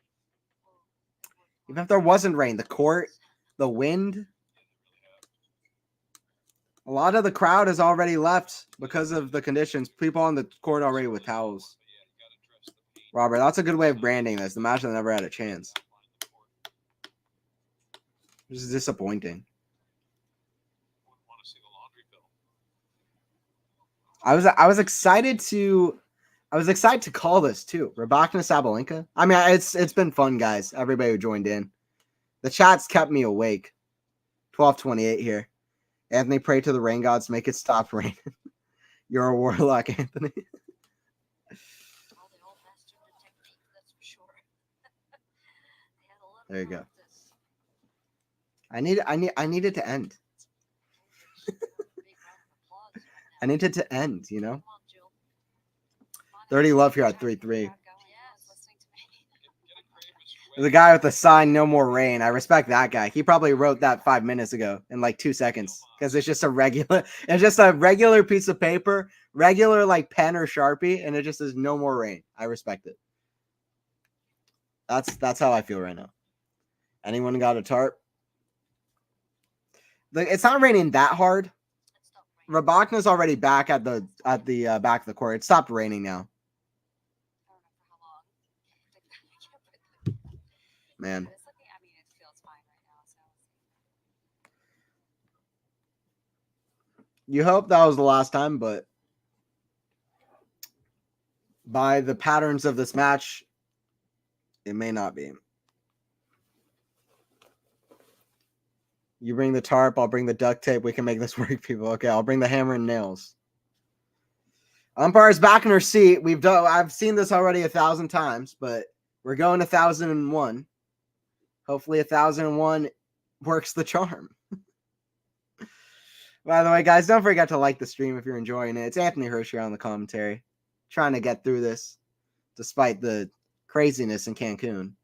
Even if there wasn't rain, the court, the wind. A lot of the crowd has already left because of the conditions. People on the court already with towels. Robert, that's a good way of branding this. The match that never had a chance. This is disappointing. I was excited to call this too. Rybakina Sabalenka. I mean, it's been fun, guys. Everybody who joined in. The chat's kept me awake. 12:28 here. Anthony, pray to the rain gods, make it stop raining. You're a warlock, Anthony. There you go. I need it to end. I need it to end, 30 love here at 3-3. The guy with the sign, "No More Rain." I respect that guy. He probably wrote that 5 minutes ago in like 2 seconds because it's just a regular piece of paper, regular like pen or Sharpie, and it just says "No More Rain." I respect it. That's how I feel right now. Anyone got a tarp? It's not raining that hard. Rybakina's already back at the back of the court. It stopped raining now. Man. You hope that was the last time, but by the patterns of this match, it may not be. You bring the tarp, I'll bring the duct tape. We can make this work, people. Okay, I'll bring the hammer and nails. Umpire's back in her seat. I've seen this already 1,000 times, but we're going 1,001. Hopefully 1,001 works the charm. By the way, guys, don't forget to like the stream if you're enjoying it. It's Anthony Hirsch here on the commentary, trying to get through this despite the craziness in Cancun.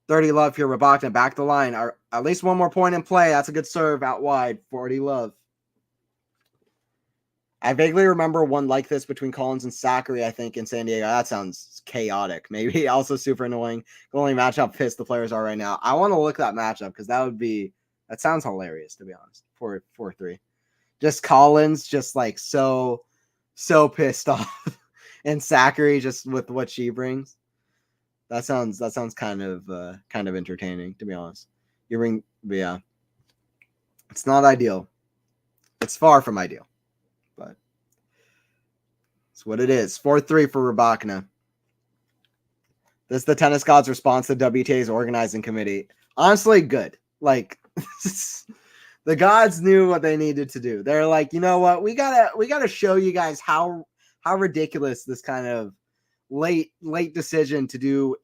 30 love here, Rybakina back the line. At least one more point in play. That's a good serve out wide. 40 love. I vaguely remember one like this between Collins and Zachary, I think, in San Diego. That sounds chaotic. Maybe also super annoying. The only matchup pissed the players are right now. I want to look that matchup because that sounds hilarious, to be honest. 4-3. Just Collins just like so pissed off. And Zachary just with what she brings. That sounds kind of entertaining, to be honest. Yeah. It's not ideal. It's far from ideal. But it's what it is. 4-3 for Rybakina. This is the tennis gods' response to WTA's organizing committee. Honestly, good. Like the gods knew what they needed to do. They're like, you know what? We gotta show you guys how ridiculous this kind of late decision to do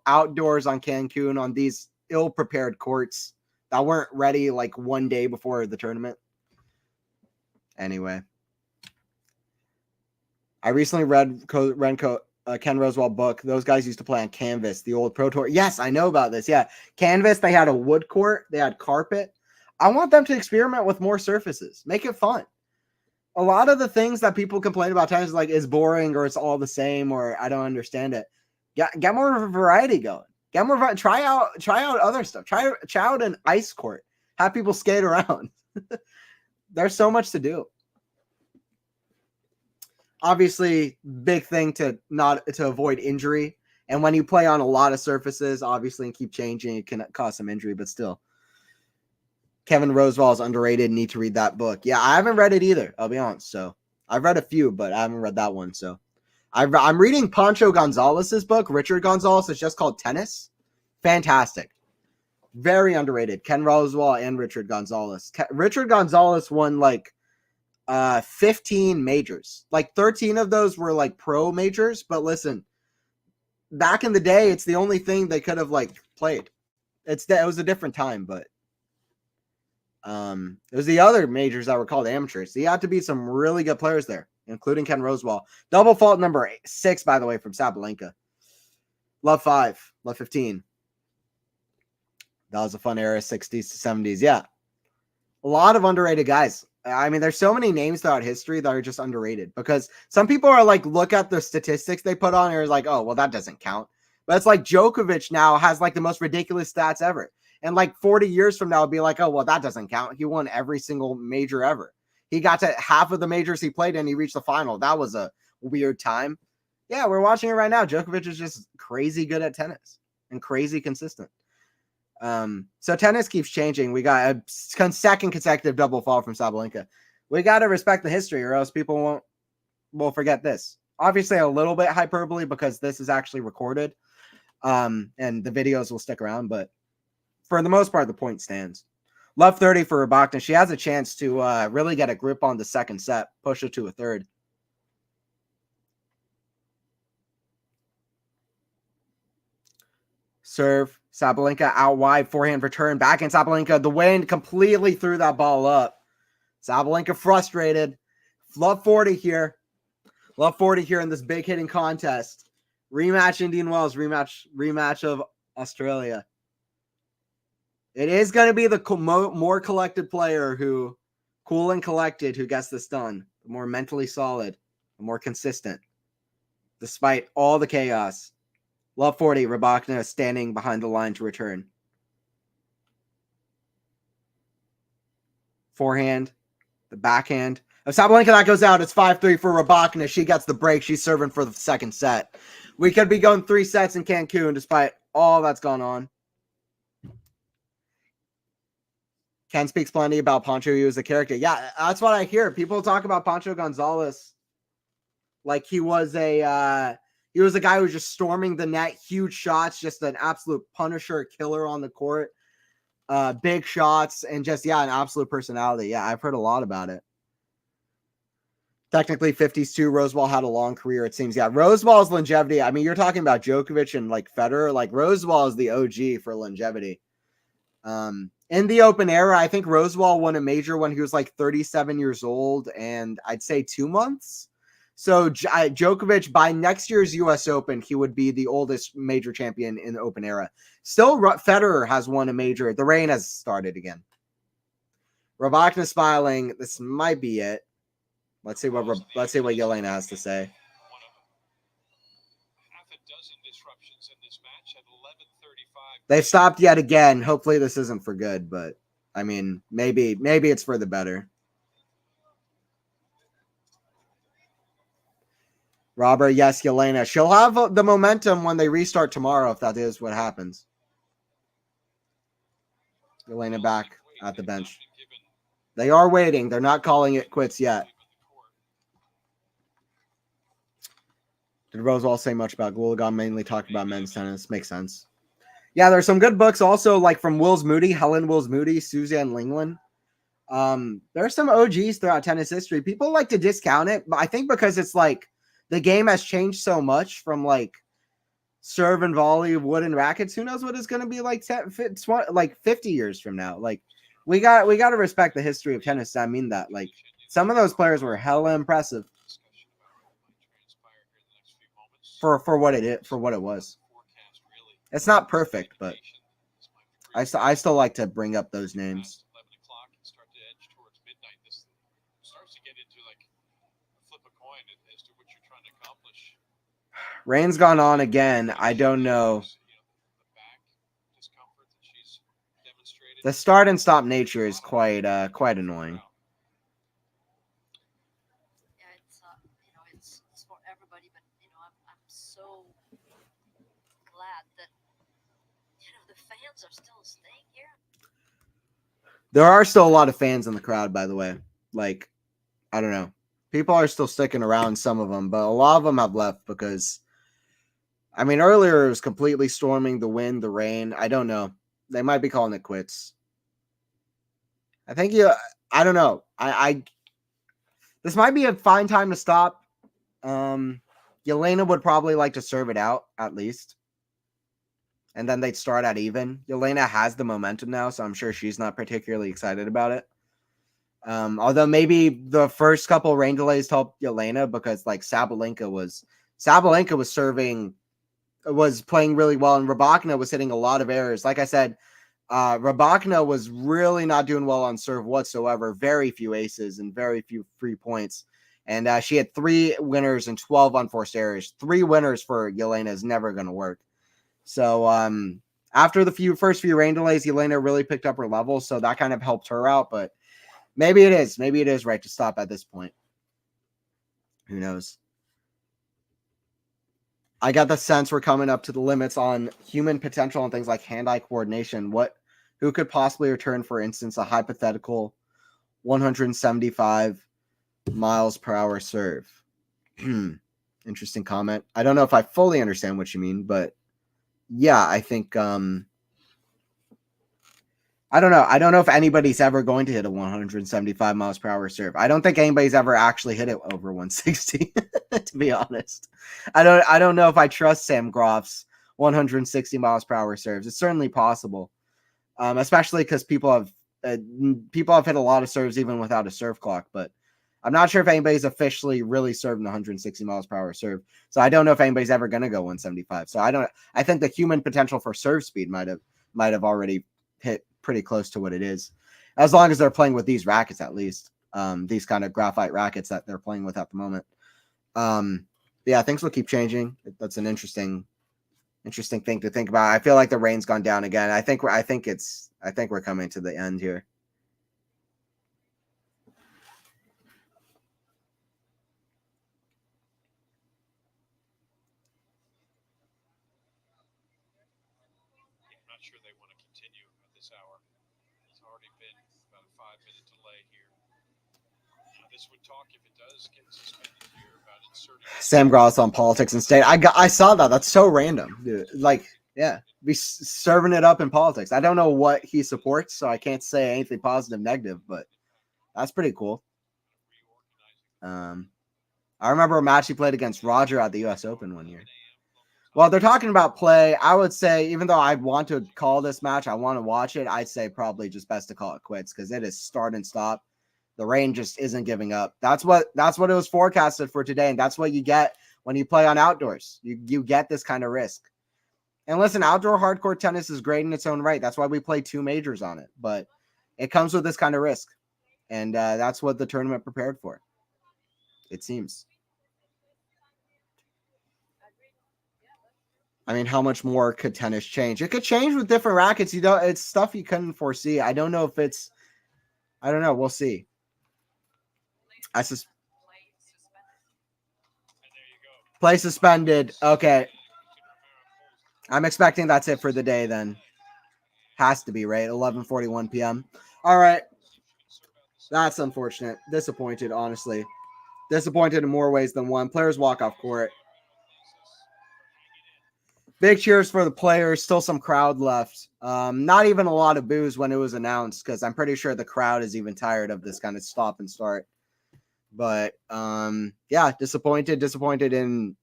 outdoors on Cancun on these ill-prepared courts that weren't ready like one day before the tournament. Anyway, I recently read Ken Rosewall book. Those guys used to play on canvas, the old Pro Tour. Yes, I know about this. Yeah, canvas. They had a wood court. They had carpet. I want them to experiment with more surfaces. Make it fun. A lot of the things that people complain about tennis like is boring or it's all the same or I don't understand it. Get more variety going. Get more try out other stuff. Try out an ice court. Have people skate around. There's so much to do. Obviously, big thing to avoid injury. And when you play on a lot of surfaces, obviously, and keep changing, it can cause some injury, but still. Kevin Rosewall is underrated. Need to read that book. Yeah, I haven't read it either. I'll be honest. So I've read a few, but I haven't read that one. So I'm reading Pancho Gonzalez's book. Richard Gonzalez. It's just called Tennis. Fantastic. Very underrated. Ken Rosewall and Richard Gonzalez. Richard Gonzalez won like 15 majors. Like 13 of those were like pro majors. But listen, back in the day, it's the only thing they could have like played. It was a different time, but. It was the other majors that were called amateurs. So you had to beat some really good players there, including Ken Rosewall. Double fault number 6, by the way, from Sabalenka. Love 5, love 15. That was a fun era, 60s to 70s. Yeah. A lot of underrated guys. I mean, there's so many names throughout history that are just underrated because some people are like, look at the statistics they put on and are like, oh, well, that doesn't count. But it's like Djokovic now has like the most ridiculous stats ever. And like 40 years from now, it'll be like, oh, well, that doesn't count. He won every single major ever. He got to half of the majors he played and he reached the final. That was a weird time. Yeah, we're watching it right now. Djokovic is just crazy good at tennis and crazy consistent. So tennis keeps changing. We got a second consecutive double fall from Sabalenka. We got to respect the history or else people will forget this. Obviously, a little bit hyperbole because this is actually recorded and the videos will stick around, but for the most part, the point stands. Love 30 for Rybakina. She has a chance to really get a grip on the second set, push it to a third. Serve. Sabalenka out wide. Forehand return. Back in Sabalenka. The wind completely threw that ball up. Sabalenka frustrated. Love 40 here. Love 40 here in this big hitting contest. Rematch Indian Wells. Rematch of Australia. It is going to be the more collected player who, cool and collected, who gets this done. The more mentally solid, the more consistent, despite all the chaos. Love 40, Rybakina standing behind the line to return. Forehand, the backhand. If Sabalenka that goes out, it's 5-3 for Rybakina. She gets the break. She's serving for the second set. We could be going 3 sets in Cancun despite all that's gone on. Ken speaks plenty about Pancho Yu as a character. Yeah, that's what I hear. People talk about Pancho Gonzalez like he was a guy who was just storming the net, huge shots, just an absolute punisher, killer on the court, big shots, and just, an absolute personality. Yeah, I've heard a lot about it. Technically 50s too. Rosewall had a long career, it seems. Yeah, Rosewall's longevity. I mean, you're talking about Djokovic and like Federer. Like Rosewall is the OG for longevity. In the open era, I think Rosewall won a major when he was like 37 years old and I'd say 2 months. So Djokovic, by next year's U.S. Open, he would be the oldest major champion in the open era. Still, Federer has won a major. The rain has started again. Rybakina smiling. This might be it. Let's see what Elena has to say. They've stopped yet again. Hopefully this isn't for good, but I mean, maybe it's for the better. Robert, yes, Elena. She'll have the momentum when they restart tomorrow, if that is what happens. Elena back at the bench. They are waiting. They're not calling it quits yet. Did Rosewall say much about Gulagon? Mainly talked about men's tennis. Makes sense. Yeah, there's some good books also, like from Wills Moody, Helen Wills Moody, Suzanne Lingland. There are some OGs throughout tennis history. People like to discount it, but I think because it's like the game has changed so much from like serve and volley, wooden rackets. Who knows what it's going to be like 50 years from now? Like we got to respect the history of tennis. I mean that like some of those players were hella impressive for what it was. It's not perfect, but I still like to bring up those names. Rain's gone on again. I don't know. The start and stop nature is quite annoying. Yeah, it's for everybody, but I'm so glad that the fans are still staying here. There are still a lot of fans in the crowd, by the way. Like, I don't know. People are still sticking around, some of them, but a lot of them have left because, I mean, earlier it was completely storming, the wind, the rain. I don't know. They might be calling it quits. I think I don't know. This might be a fine time to stop. Elena would probably like to serve it out at least. And then they'd start at even. Elena has the momentum now, so I'm sure she's not particularly excited about it. Although maybe the first couple rain delays helped Elena because like Sabalenka was playing really well, and Rybakina was hitting a lot of errors. Like I said, Rybakina was really not doing well on serve whatsoever. Very few aces and very few free points. And she had 3 winners and 12 unforced errors. 3 winners for Elena is never going to work. So after the first few rain delays, Elena really picked up her level, so that kind of helped her out. But maybe it is right to stop at this point. Who knows? I got the sense we're coming up to the limits on human potential and things like hand-eye coordination. Who could possibly return, for instance, a hypothetical 175 miles per hour serve? Interesting comment. I don't know if I fully understand what you mean, but yeah, I think I don't know. I don't know if anybody's ever going to hit a 175 miles per hour serve. I don't think anybody's ever actually hit it over 160, to be honest. I don't know if I trust Sam Groff's 160 miles per hour serves. It's certainly possible. Especially because people have hit a lot of serves even without a serve clock, but I'm not sure if anybody's officially really serving the 160 miles per hour serve. So I don't know if anybody's ever going to go 175. So I think the human potential for serve speed might have already hit pretty close to what it is, as long as they're playing with these rackets, at least these kind of graphite rackets that they're playing with at the moment. Yeah, things will keep changing. That's an interesting thing to think about. I feel like the rain's gone down again. I think we're coming to the end here. I'm not sure they want to continue at this hour. It's already been about a 5-minute delay here. This would talk if it does get suspended here about inserting Sam Gross on politics and state. I saw that. That's so random, dude. Like, yeah, be serving it up in politics. I don't know what he supports, so I can't say anything positive, negative, but that's pretty cool. I remember a match he played against Roger at the U.S. Open one year. Well, they're talking about play. I would say, even though I want to call this match, I want to watch it, I'd say probably just best to call it quits because it is start and stop. The rain just isn't giving up. That's what it was forecasted for today, and that's what you get when you play on outdoors. You get this kind of risk. And listen, outdoor hardcore tennis is great in its own right. That's why we play 2 majors on it. But it comes with this kind of risk, and that's what the tournament prepared for, it seems. I mean, how much more could tennis change? It could change with different rackets. It's stuff you couldn't foresee. I don't know if it's. I don't know. We'll see. Play suspended. Okay. I'm expecting that's it for the day then. Has to be, right? 11:41 p.m. All right. That's unfortunate. Disappointed, honestly. Disappointed in more ways than one. Players walk off court. Big cheers for the players. Still some crowd left. Not even a lot of boos when it was announced because I'm pretty sure the crowd is even tired of this kind of stop and start. But yeah, disappointed in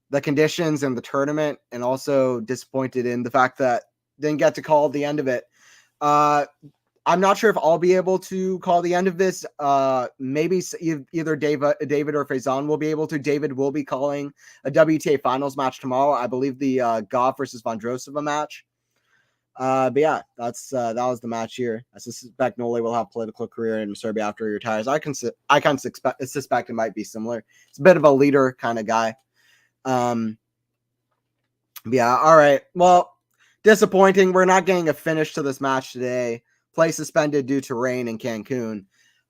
the conditions and the tournament, and also disappointed in the fact that didn't get to call the end of it. I'm not sure if I'll be able to call the end of this. Maybe either David or Faison will be able to. David will be calling a WTA finals match tomorrow. I believe the Goff versus Vondrousova match. But yeah, that was the match here. I suspect Nole will have a political career in Serbia after he retires. I suspect it might be similar. It's a bit of a leader kind of guy. Yeah, all right. Well, disappointing. We're not getting a finish to this match today. Play suspended due to rain in Cancun.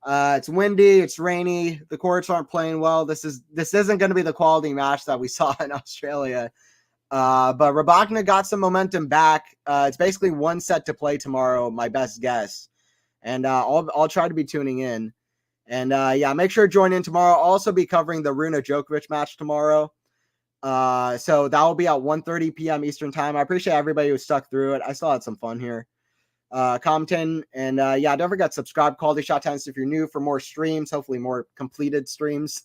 It's windy, it's rainy, the courts aren't playing well. This isn't going to be the quality match that we saw in Australia. But Rybakina got some momentum back. It's basically 1 set to play tomorrow, my best guess. And I'll try to be tuning in. And yeah, make sure to join in tomorrow. I'll also be covering the Runa Djokovic match tomorrow. So that will be at 1:30 p.m. Eastern time. I appreciate everybody who stuck through it. I still had some fun here. Compton, and yeah, don't forget to subscribe QualityShot Tennis if you're new for more streams, hopefully more completed streams.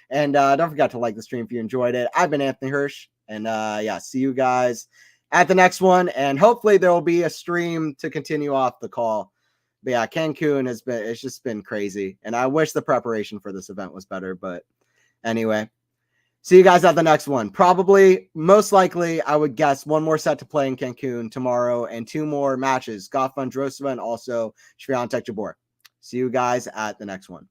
And don't forget to like the stream if you enjoyed it. I've been Anthony Hirsch, and yeah, see you guys at the next one, and hopefully there will be a stream to continue off the call. But yeah, Cancun it's just been crazy, and I wish the preparation for this event was better, but anyway, see you guys at the next one. Probably, most likely, I would guess 1 more set to play in Cancun tomorrow and 2 more matches, Goff Vondrousova and also Swiatek Jabeur. See you guys at the next one.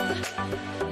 world.